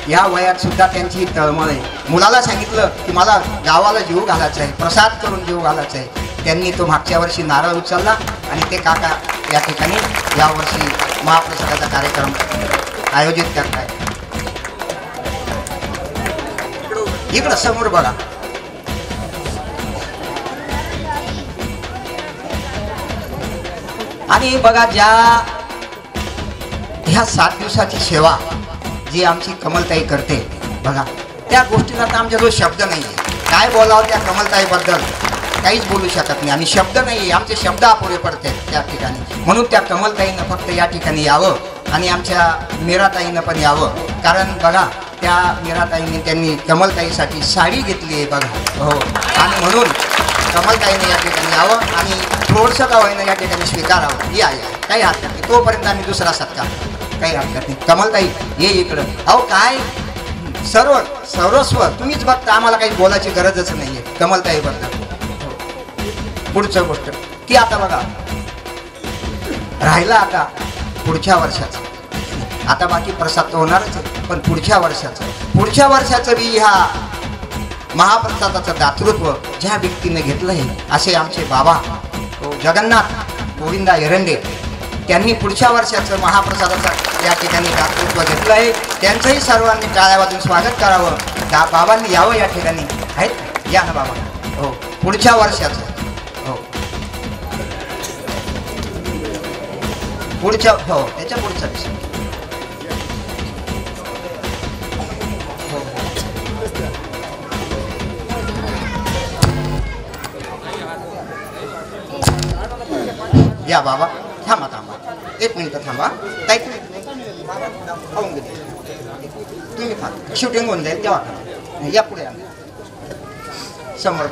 या वयात सुद्धा त्यांची तळमळ आहे. मुलाला सांगितलं की मला गावाला जीव घालायचा आहे, प्रसाद करून जीव घालायचा आहे. त्यांनी तो मागच्या वर्षी नारळ उचलला आणि ते काका या ठिकाणी यावर्षी महाप्रसादाचा कार्यक्रम आयोजित करताय. इकडं समोर बघा आणि बघा ह्या 7 दिवसाची सेवा जी आमची कमलताई करते बघा, त्या गोष्टीला तर आमच्याजवळ शब्द नाही आहे. काय बोलावं त्या कमलताईबद्दल काहीच बोलू शकत नाही. आणि शब्द नाही आहे, आमचे शब्द अपुरे पडते त्या ठिकाणी. म्हणून त्या कमलताईनं फक्त या ठिकाणी यावं आणि आमच्या मीराताईनं पण यावं. कारण बघा त्या मीराताईने त्यांनी कमलताईसाठी साडी घेतली आहे बघा. हो, आणि म्हणून कमलताईने या ठिकाणी यावं आणि थोडंसं का होईना या ठिकाणी स्वीकारावं. या काही हरकत नाही, तोपर्यंत आम्ही दुसरा सत्कार, काही हरकत नाही. कमलताई ये इकडं. अहो काय सर्वस्व तुम्हीच बघता, आम्हाला काही बोलायची गरजच नाही आहे कमलताईबद्दल. पुढचं गोष्ट की आता बघा राहिला आता पुढच्या वर्षाचं, आता बाकी प्रसाद तर होणारच आहे, पण पुढच्या वर्षाचं बी ह्या महाप्रसादाचं दातृत्व ज्या व्यक्तीने घेतलं आहे असे आमचे बाबा जगन्नाथ गोविंदा एरंडे, त्यांनी पुढच्या वर्षाचं महाप्रसादाचं या ठिकाणी दातृत्व घेतलं आहे. त्यांचंही सर्वांनी टाळ्या वाजून स्वागत करावं. बाबांनी यावं या ठिकाणी. आहेत या ना बाबा. हो, पुढच्या वर्षाचं. हो, पुढच्या, हो त्याच्या पुढचा विषय. या बाबा थांबा 1 मिनिट थांबा. काही खाऊन घेते तुम्ही, खा, शूटिंग होऊन जाईल तेव्हा. या पुढे समोर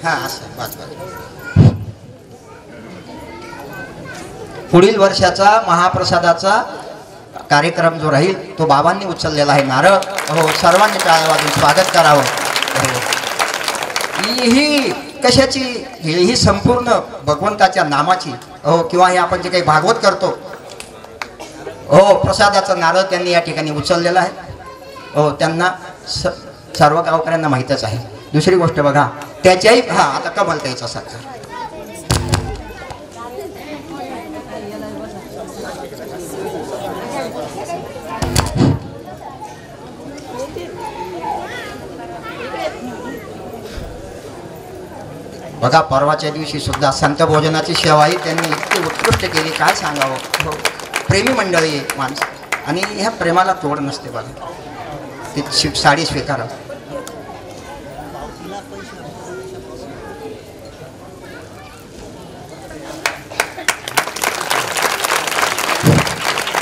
हां असं बस. पुढील वर्षाचा महाप्रसादाचा कार्यक्रम जो राहील तो बाबांनी उचललेला आहे नारळ. हो, सर्वांनी टाळ्या वाजून स्वागत करावं. ही कशाची, ही संपूर्ण भगवंताच्या नामाची. हो, किंवा हे आपण जे काही भागवत करतो, हो प्रसादाचं नारळ त्यांनी या ठिकाणी उचललेलं आहे. हो, त्यांना सर्व गावकऱ्यांना माहीतच आहे. दुसरी गोष्ट बघा त्याच्याही, हां आता कमलताईचा सत्कार. बघा परवाच्या दिवशी सुद्धा संत भोजनाची सेवाही त्यांनी इतकी उत्कृष्ट केली, काय सांगावं. हो, प्रेमी मंडळी आहे माणसं, आणि ह्या प्रेमाला तोड नसते बघा. ती साडी स्वीकारा.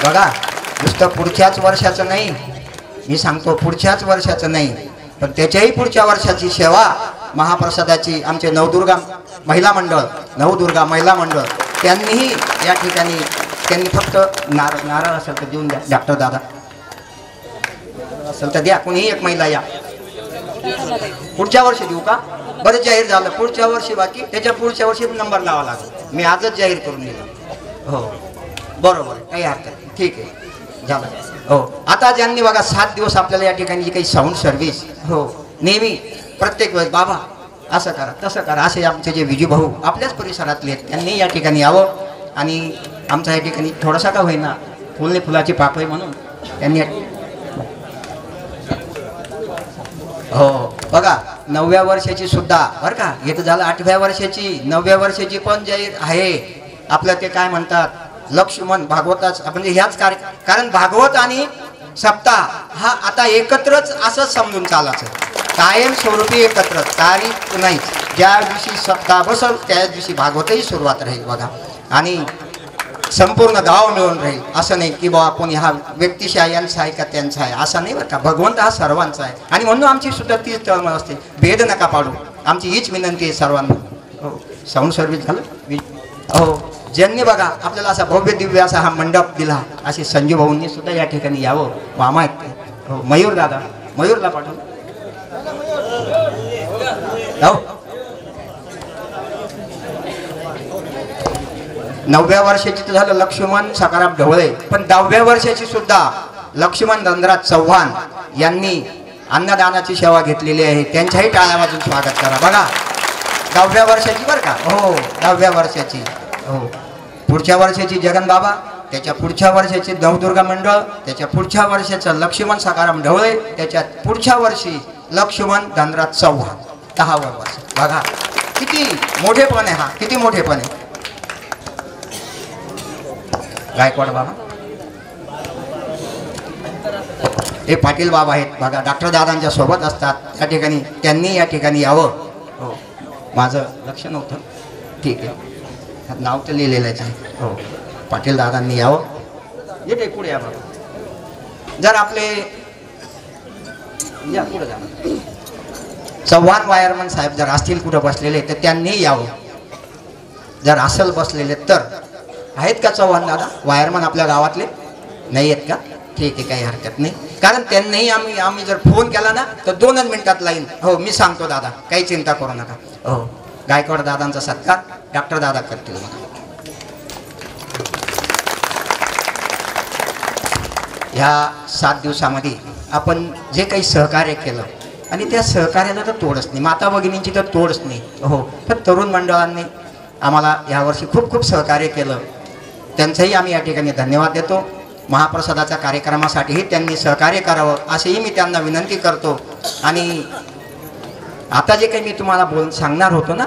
बघा नुसतं पुढच्याच वर्षाचं नाही, मी सांगतो पुढच्याच वर्षाचं नाही, पण त्याच्याही पुढच्या वर्षाची सेवा महाप्रसादाची आमचे नवदुर्गा महिला मंडळ त्यांनीही या ठिकाणी त्यांनी फक्त नारळ असेल तर देऊन द्या. डॉक्टर दादा असेल तर द्या, कोणीही एक महिला या. पुढच्या वर्षी देऊ का? बरं जाहीर झालं पुढच्या वर्षी, बाकी त्याच्या पुढच्या वर्षी नंबर लावा लागेल. मी आजच जाहीर करून दिला. हो बरोबर, काही हरकत नाही, ठीक आहे झालं. हो, आता ज्यांनी बघा 7 दिवस आपल्याला या ठिकाणी जी काही साऊंड सर्व्हिस, हो नेहमी प्रत्येक वेळेस बाबा असं करा तसं करा असे आमचे जे विजूभाऊ आपल्याच परिसरातले आहेत, त्यांनी या ठिकाणी यावं. आणि आमचा या ठिकाणी थोडासा का होईना फुलने फुलाची पाकळी म्हणून त्यांनी, हो बघा 9व्या वर्षाची सुद्धा बरं का, हे तर झालं 8व्या वर्षाची, 9व्या वर्षाची पण जाहीर आहे. आपलं ते काय म्हणतात लक्ष्मण भागवताच, म्हणजे ह्याच कारण भागवत आणि सप्ताह हा आता एकत्रच असंच समजून चालायचं, कायम स्वरूपी एकत्र, तारीख नाही. ज्या दिवशी सप्ताह बसल त्या दिवशी भागवतही सुरुवात राहील बघा. आणि संपूर्ण गाव मिळून राहील. असं नाही की बाबा कोणी हा व्यक्तिशा यांचा आहे का त्यांचा आहे, असं नाही बरं का. भगवंत हा सर्वांचा आहे. आणि म्हणून आमची सुद्धा तीच तळमळ असते, भेद नका पाडू, आमची हीच विनंती आहे सर्वांना. हो, साऊंड सर्व्हिस झालं. हो, ज्यांनी बघा आपल्याला असा भव्य दिव्य असा हा मंडप दिला, असे संजू भाऊंनी सुद्धा या ठिकाणी यावं. मामा आहेत. हो, मयूर दादा, मयूरला पाठवून. हो, 9व्या वर्षाची तर झालं लक्ष्मण सकाराम ढवळे, पण 10व्या वर्षाची सुद्धा लक्ष्मण धनराज चव्हाण यांनी अन्नदानाची सेवा घेतलेली आहे. त्यांच्याही टाळ्या वाजून स्वागत करा. बघा 10व्या वर्षाची बरं का. हो 10व्या वर्षाची. हो, पुढच्या वर्षाची जगन बाबा, त्याच्या पुढच्या वर्षाची नवदुर्गा मंडळ, त्याच्या पुढच्या वर्षाचं लक्ष्मण सकाराम ढवळे, त्याच्या पुढच्या वर्षी लक्ष्मण धनराज चव्हाण 10वं वर्ष. बघा किती मोठेपण आहे, हा किती मोठेपण आहे. गायकवाड बाबा, हे पाटील बाबा आहेत बघा, डॉक्टर दादांच्या सोबत असतात त्या ठिकाणी, त्यांनी या ठिकाणी यावं. हो, माझं लक्ष नव्हतं, ठीक आहे, नाव तर लिहिलेलंच आहे. हो, पाटील दादांनी यावं. येते पुढे या बाबा. जर आपले या पुढे जा, चव्हाण वायरमन साहेब जर असतील कुठं बसलेले तर त्यांनी यावं. जर असेल बसलेले तर. आहेत का चव्हाण दादा वायरमन आपल्या गावातले? नाही आहेत का? ठीक आहे, काही हरकत नाही. कारण त्यांनाही आम्ही जर फोन केला ना तर 2च मिनिटात लाईन. हो, मी सांगतो दादा, काही चिंता करू नका. हो, गायकवाड दादांचा सत्कार डॉक्टर दादा करतील. ह्या 7 दिवसामध्ये आपण जे काही सहकार्य केलं आणि त्या सहकार्याला तर तोडच नाही, माता भगिनींची तर तोडच नाही. हो, तर तरुण मंडळांनी आम्हाला यावर्षी खूप खूप सहकार्य केलं, त्यांचंही आम्ही या ठिकाणी धन्यवाद देतो. महाप्रसादाच्या कार्यक्रमासाठीही त्यांनी सहकार्य करावं असेही मी त्यांना विनंती करतो. आणि आता जे काही मी तुम्हाला सांगणार होतो ना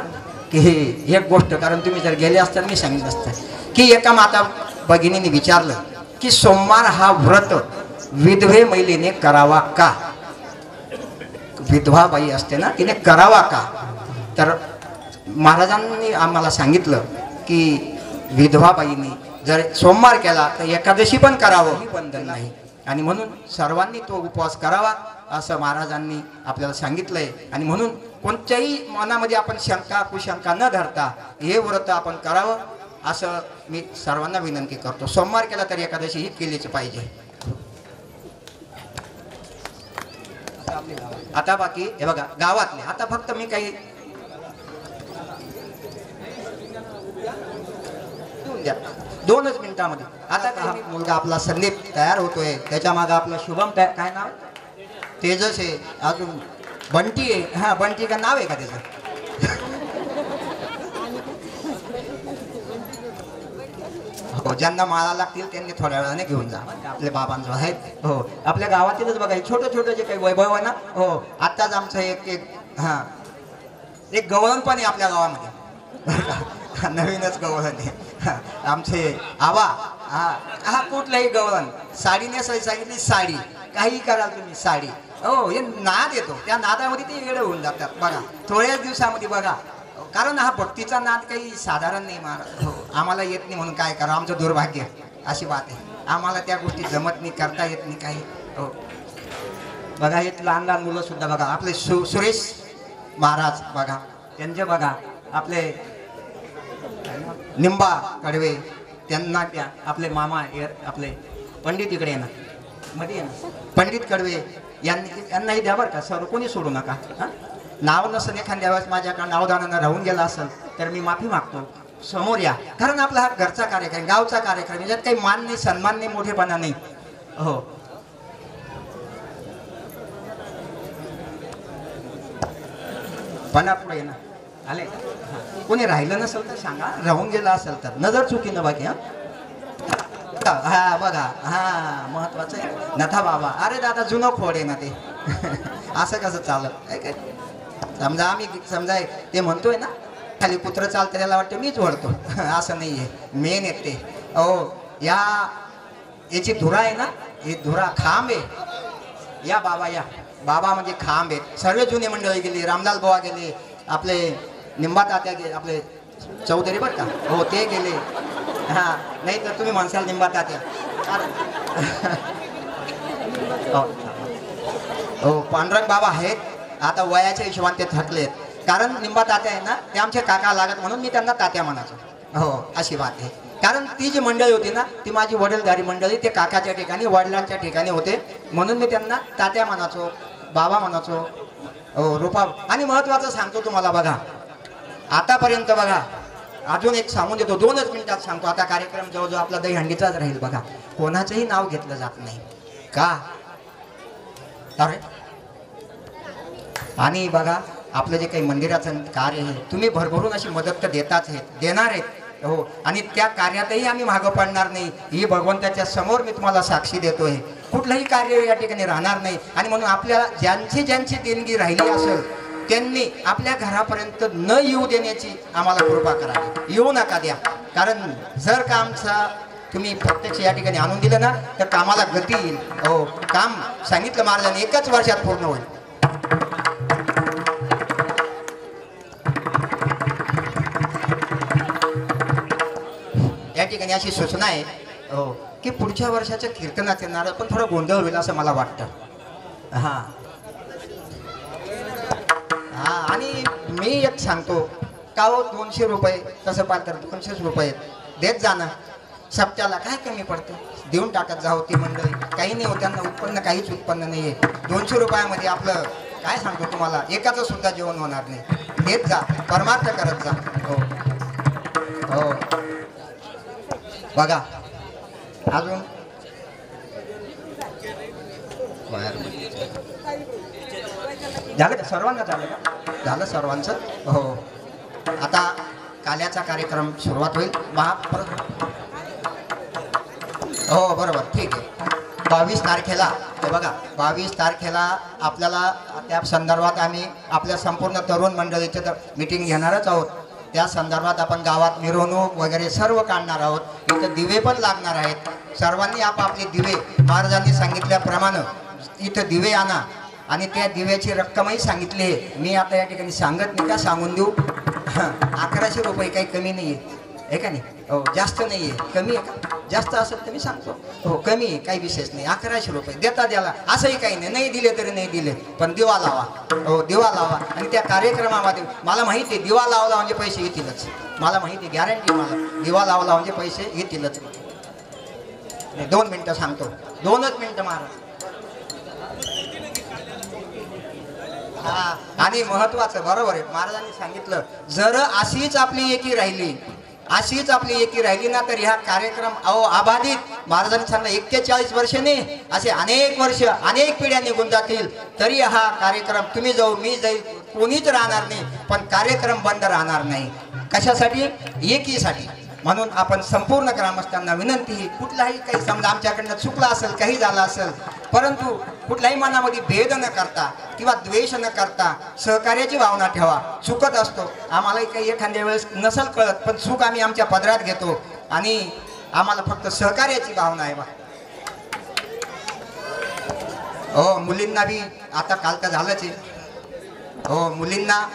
की हे एक गोष्ट, कारण तुम्ही जर गेले असता मी सांगितलं असतं की एका माता भगिनीने विचारलं की सोमवार हा व्रत विधवे महिलेने करावा का? विधवा बाई असते ना, तिने करावा का? तर महाराजांनी आम्हाला सांगितलं की विधवा बाईंनी जर सोमवार केला तर एकादशी पण करावं, बंधन नाही. आणि म्हणून सर्वांनी तो उपवास करावा असं महाराजांनी आपल्याला सांगितलंय. आणि म्हणून कोणत्याही मनामध्ये आपण शंका कुशंका न धरता हे व्रत आपण करावं असं मी सर्वांना विनंती करतो. सोमवार केला तर एकादशी ही केलीच पाहिजे. आता बाकी हे बघा गावातले, आता फक्त मी काही 2च मिनिटामध्ये. आता हा मुलगा आपला संदीप तयार होतोय, त्याच्या मागे आपलं शुभम काय नाव, तेजस आहे, अजून बंटी आहे. हा, बंटी का नाव आहे का त्याचं? हो, ज्यांना माळा लागतील त्यांनी थोड्या वेळाने घेऊन जा, आपले बाबांजवळ आहेत. हो, आपल्या गावातीलच बघा छोटं छोटं जे काही वैभव आहे ना. हो, आत्ताच आमचं एक गवळण पण आहे आपल्या गावामध्ये. नवीनच गवळण आहे आमचे आवा. हा कुठलंही गवळण, साडी नेसायची सांगितली साडी, काही कराल तुम्ही साडी. हो, हे नाद येतो, त्या नादामध्ये ते वेळ होऊन जातात बघा थोड्याच दिवसामध्ये बघा. कारण हा भक्तीचा नाद काही साधारण नाही महाराज. हो, आम्हाला येत नाही म्हणून काय करा, आमचं दुर्भाग्य अशी बात आहे. आम्हाला त्या गोष्टी जमत नाही, करता येत नाही काही. हो, बघा हे लहान लहान मुलं सुद्धा बघा, आपले सुरेश महाराज बघा, त्यांचे बघा, आपले निंबा कडवे, त्यांना त्या आपले मामा आपले पंडित इकडे ना मध्ये ना, पंडित कडवे यांनाही द्या बरं का सर, कोणी सोडू नका. नाव नसेल एखाद्या वेळेस माझ्याकडे नावदानानं राहून गेला असेल तर मी माफी मागतो, समोर या. कारण आपला हा घरचा कार्यक्रम, गावचा कार्यक्रम, याच्यात काही मान नाही, सन्मान नाही, मोठेपणा नाही. हो, पणा पुढे ना आले. कोणी राहिलं नसेल तर सांगा, राहून गेला असेल तर नजर चुकी न बाकी. हा बघा, हा महत्वाचं आहे. नथा बाबा, अरे दादा जुनं खोड आहे ना ते. असं कसं चालत काय? समजा आम्ही समजा ते म्हणतोय ना खाली कुत्र चालतं त्याला वाटतं मीच ओढतो. असं नाही आहे, मेन आहेत ते. हो, याची धुरा आहे ना, ही धुरा खांब आहे. या बाबा, या बाबा म्हणजे खांब आहेत. सर्व जुने मंडळी गेली, रामलाल बाबा गेले, आपले निंबा तात्या गेले, आपले चौधरी बरं का, हो ते गेले. हा, नाही तर तुम्ही म्हणसाल निंबा तात्या. हो, पांडुरंग बाबा आहेत, आता वयाच्या हिशोबाने ते थकलेत. कारण निंबा तात्या आहे ना, ते आमचे काका लागत म्हणून मी त्यांना तात्या म्हणायचो. हो, अशी बात आहे. कारण ती जी मंडळी होती ना, ती माझी वडीलधारी मंडळी, ते काकाच्या ठिकाणी वडिलांच्या ठिकाणी होते म्हणून मी त्यांना तात्या म्हणायचो, बाबा म्हणायचो. हो, रूपा. आणि महत्वाचं सांगतो तुम्हाला बघा, आतापर्यंत बघा, अजून एक सांगून देतो, 2च मिनिटात सांगतो. आता कार्यक्रम जवळजवळ आपला दहीहंडीचाच राहील बघा. कोणाचंही नाव घेतलं जात नाही का? अरे, आणि बघा आपलं जे काही मंदिराचं कार्य आहे, तुम्ही भरभरून अशी मदत तर देताच आहेत, देणार आहेत. हो, आणि त्या कार्यातही आम्ही मागं पडणार नाही, ही भगवंताच्या समोर मी तुम्हाला साक्षी देतोय. कुठलंही कार्य या ठिकाणी राहणार नाही. आणि म्हणून आपल्याला ज्यांची देणगी राहिली असेल त्यांनी आपल्या घरापर्यंत न येऊ देण्याची आम्हाला कृपा करा. येऊ नका द्या. कारण जर का आमचा तुम्ही प्रत्यक्ष या ठिकाणी आणून दिलं ना तर कामाला गती येईल. हो, काम सांगितलं महाराजांनी एकाच वर्षात पूर्ण होईल. या ठिकाणी अशी सूचना आहे हो की पुढच्या वर्षाच्या कीर्तनात येणार पण थोडं गोंधळ होईल असं मला वाटतं. हां हां आणि मी एक सांगतो का हो 200 रुपये तसं पाहिलं तर 200 रुपये देत जाणं सप्त्याला काय कमी पडतं, देऊन टाकत जाऊ. ती मंडळी काही नाही होत, त्यांना उत्पन्न काहीच उत्पन्न नाही आहे. 200 रुपयामध्ये आपलं काय सांगतो तुम्हाला एकाचं सुद्धा जेवण होणार नाही. देत जा, परमार्थ करत जा. हो हो बघा अजून झालं का सर्वांना? झालं का? झालं सर्वांचं. हो आता काल्याचा कार्यक्रम सुरुवात होईल. हो बरोबर ठीक आहे. 22 तारखेला हे बघा 22 तारखेला आपल्याला त्या संदर्भात आम्ही आपल्या संपूर्ण तरुण मंडळीचं मीटिंग घेणारच आहोत. त्या संदर्भात आपण गावात मिरवणूक वगैरे सर्व काढणार आहोत. इथं दिवे पण लागणार आहेत. सर्वांनी आपापले दिवे महाराजांनी सांगितल्याप्रमाणे इथं दिवे आणा आणि त्या दिव्याची रक्कमही सांगितली आहे. मी आता या ठिकाणी सांगत नाही का सांगून देऊ. 1100 रुपये काही कमी नाही आहे का नाही? हो जास्त नाही आहे, कमी आहे का? जास्त असेल तर मी सांगतो. हो कमी आहे, काही विशेष नाही. 1100 रुपये देता द्याला असंही काही नाही. नाही दिले तरी नाही दिले पण दिवा लावा. हो दिवा लावा आणि त्या कार्यक्रमामध्ये मला माहिती आहे दिवा लावला म्हणजे पैसे येतीलच. मला माहिती आहे, गॅरंटी मला. दिवा लावला म्हणजे पैसे येतीलच. 2 मिनटं सांगतो, 2च मिनटं महाराज. हा आणि महत्वाचं बरोबर आहे महाराजांनी सांगितलं जर अशीच आपली एकी राहिली ना तर ह्या कार्यक्रम अबाधित महाराजांनी सांगितलं 41 वर्षांनी असे अनेक वर्ष अनेक पिढ्या निघून जातील तरी हा कार्यक्रम तुम्ही जाऊ मी जाईल कोणीच राहणार नाही पण कार्यक्रम बंद राहणार नाही. कशासाठी? एकीसाठी. म्हणून आपण संपूर्ण ग्रामस्थांना विनंती कुठलाही काही समजा आमच्याकडनं चुकलं असेल काही झालं असेल परंतु कुठल्याही मनामध्ये भेद न करता किंवा द्वेष न करता सहकार्याची भावना ठेवा. चुकत असतो आम्हालाही काही एखाद्या वेळेस नसेल कळत पण चूक आम्ही आमच्या पदरात घेतो आणि आम्हाला फक्त सहकार्याची भावना आहे. हो मुलींना बी आता काल तर झालंच आहे. हो मुलींना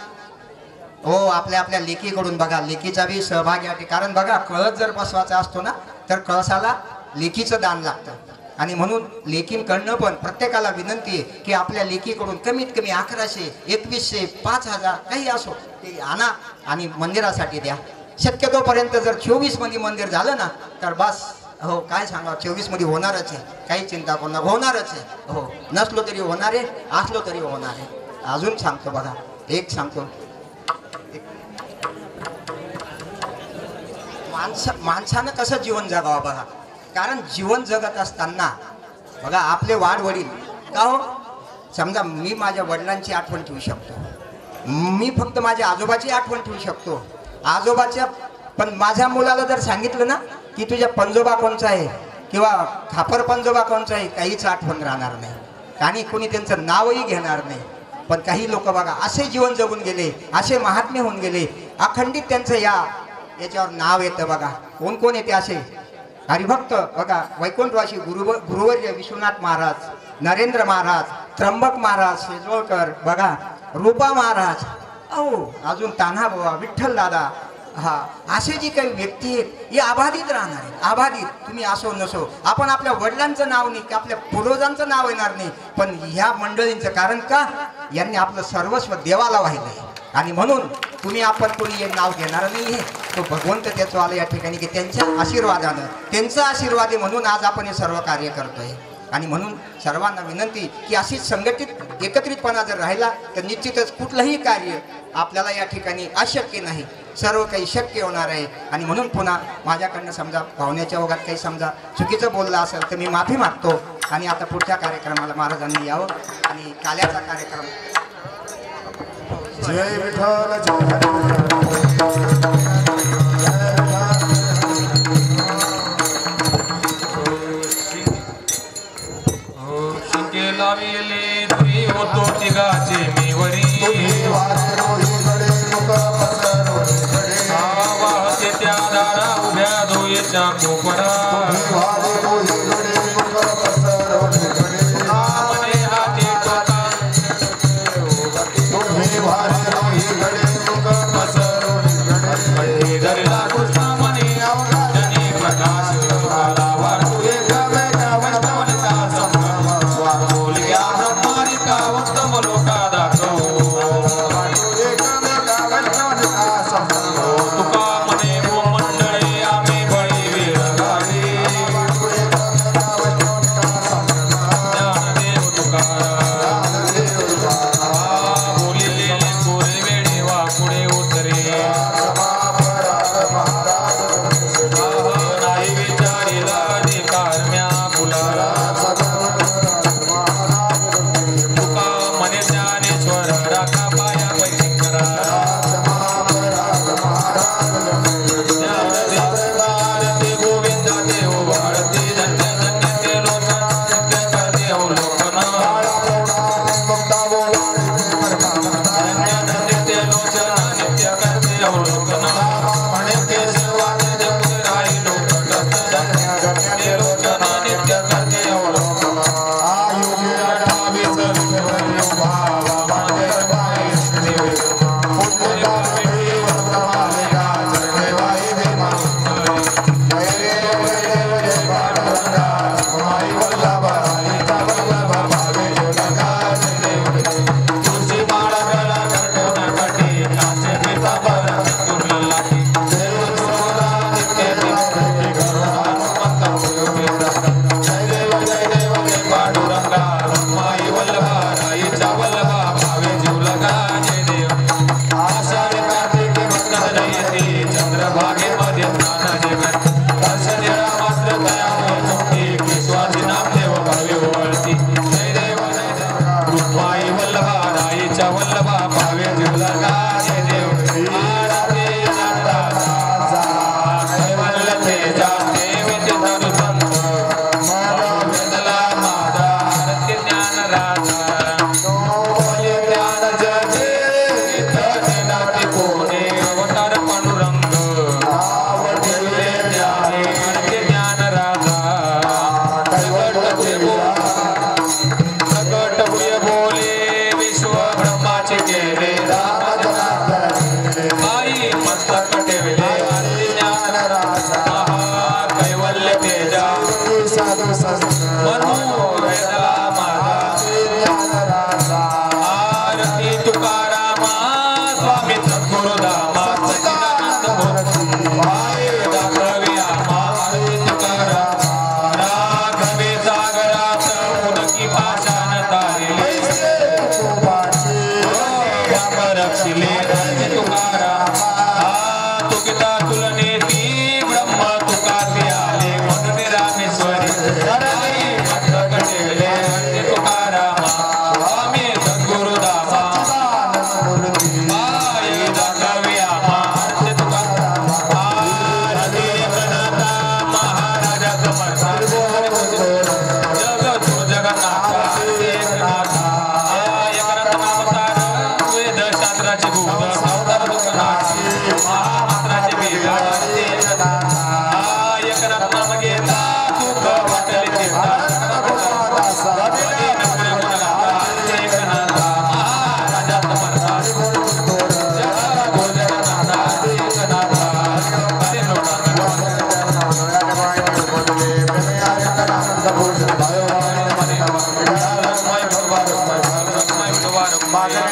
हो आपल्या आपल्या लेकीकडून बघा लेकीचा बी सहभाग या कारण बघा कळस जर बसवायचा असतो ना तर कळसाला लेकीचं दान लागतं आणि म्हणून लेकींकडनं पण प्रत्येकाला विनंती आहे की आपल्या लेकीकडून कमीत कमी 1100 2100 5000 काही असो ते आणा आणि मंदिरासाठी द्या. शक्यतोपर्यंत जर 24 मध्ये मंदिर झालं ना तर बस. हो काय सांगा 24 मध्ये होणारच आहे, काही चिंता करू नका, होणारच आहे. हो नसलो तरी होणार आहे, असलो तरी होणार आहे. अजून सांगतो बघा एक सांगतो माणसानं कसं जीवन जगावं बघा. कारण जीवन जगत असताना बघा आपले वाडवडील का हो समजा मी माझ्या वडिलांची आठवण ठेवू शकतो, मी फक्त माझ्या आजोबाची आठवण ठेवू शकतो आजोबाच्या पण माझ्या मुलाला जर सांगितलं ना की तुझ्या पंजोबा कोणचा आहे किंवा खापर पंजोबा कोणचा आहे काहीच आठवण राहणार नाही आणि कोणी त्यांचं नावही घेणार नाही. पण काही लोक बघा असे जीवन जगून गेले, असे महात्मे होऊन गेले, अखंडित त्यांचं याच्यावर नाव येतं बघा. कोण कोण येते असे हरिभक्त बघा वैकुंठवासी गुरुवर्य विश्वनाथ महाराज, नरेंद्र महाराज, त्र्यंबक महाराज शेजवळकर बघा, रूपा महाराज, अजून तान्हा बाबा, विठ्ठल दादा. हा असे जी काही व्यक्ती आहेत हे अबाधित राहणार आहेत. अबाधित तुम्ही असो नसो आपण आपल्या वडिलांचं नाव नाही की आपल्या पूर्वजांचं नाव येणार नाही पण ह्या मंडळींचं कारण का यांनी आपलं सर्वस्व देवाला वाहिलंय आणि म्हणून तुम्ही आपण कोणी नाव घेणार नाही आहे तो भगवंत त्याचं आलं या ठिकाणी की त्यांच्या आशीर्वादानं त्यांचा आशीर्वाद आहे म्हणून आज आपण हे सर्व कार्य करतोय. आणि म्हणून सर्वांना विनंती की अशीच संघटित एकत्रितपणा जर राहिला तर निश्चितच कुठलंही कार्य आपल्याला या ठिकाणी अशक्य नाही, सर्व काही शक्य होणार आहे. आणि म्हणून पुन्हा माझ्याकडनं समजा भावनेच्या ओघात काही समजा चुकीचं बोललं असेल तर मी माफी मागतो आणि आता पुढच्या कार्यक्रमाला महाराजांनी यावं आणि काल्याचा कार्यक्रम. जय विठ्ठल जय लाविले तुरी होतो तिघाचे मी वरी वाहते त्या दारा उभ्या धोयेच्या कोपरा ते लोचन नित्य करते अवलोकन आयुष्य 28 भावा वाटे बाई देवी पुण्य पापी वर्तमानिका जय बाई भीमा जय देव जय पांडुरंगा माई वल्लभा आईचा वल्लभा भावे जगा जय देव तुझी बाळ गळा करतो कटी काचे पिता पर तुला लाटी देव सोदा नित्य नित्य करुणा हनुमंत पुरुषा जय देव जय पांडुरंगा माई वल्लभा आईचा वल्लभा भावे जीवलगा जय देव आषाढ कार्तिक भक्त जयती चंद्रभागेमध्ये स्नान जगत दर्शनेला मात्र दया होती विश्वासी नामदेव भावे ओळती जय देव माई वल्लभा आईच्या वल्लभा भावे जीवलगा जय देव आरती जाता कैवल्य तेजा देवीचे धरू संत माधव वेदला माझा आरती ज्ञान राजा बोले ज्ञान जगे इथं नाती कोणे अवतार पांडुरंग आवडले ज्ञाने आरती ज्ञान राजा कैवल्य प्रकट हुए बोले विश्व ब्रह्माचे केले आई मस्तक ठेवले आरती ज्ञान राजा कैवल्य तेजा मनु वेदला माझा आरती तुकारामा स्वामी सद्गुरुदामा सच्चिदानंद मूर्ती आई दाखवी आमा आरती तुकारामा राघवे सागरात उडकी पाषाण तारिले रक्षिले आरती तुकारामा तुकिता तुलनेती ब्रह्म तुकासी आले म्हणून रामेश्वरी आई मस्तक ठेवले आरती तुकारामा स्वामी सद्गुरुदामा आई दाखवी आमा आरती तुकारामा आरती गणनाथा महाराजा समर्था जग जगन्नाथ एकनाथ एकनाथ नामसार वेद शास्त्राचे भूत अवतार दुःखनाथ महामंत्राचे वेद एकनाथ एकनाथ नाम घेता सुख वाटले तीर्था एकनाथ महाराजा समर्था जग जगन्नाथ एकनाथ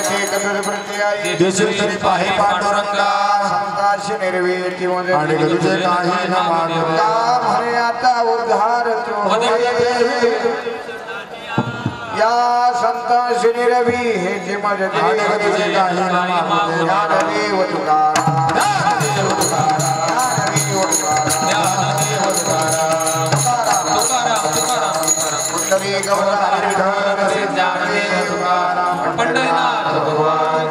हरे देशेश्वरी पाहे पांडुरंगा संताशी निर्वेती आणि गरुजे काही न मागता म्हणे आता उद्धार या संताशी निर्वी हे जे माझे गरुजे काही न मागता देव तुकाराम पुंडरी गौरा पंढरीनाथ भगवान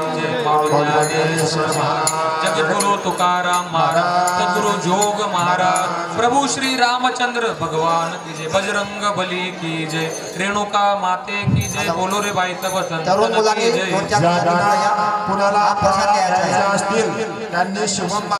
जगद्गुरु तुकाराम महाराज सद्गुरु जोग महाराज प्रभु श्री रामचंद्र भगवान की जय बजरंग बली की जय रेणुका माते की जय बोलो रे बाई तब तरुण मुलांनी जय दोन चार कुणाला प्रसाद द्यायचा आहे. असतील त्यांनी शुभम